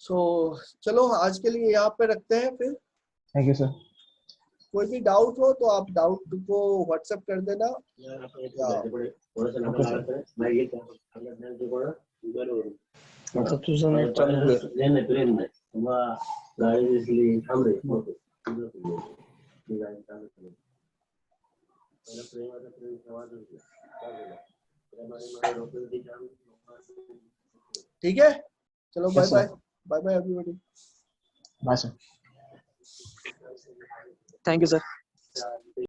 सो चलो आज के लिए यहाँ पे रखते हैं फिर। Thank you sir. कोई भी डाउट हो तो आप डाउट को व्हाट्सएप कर देना। ठीक है, चलो bye bye. Bye bye everybody. Bye sir. Thank you sir.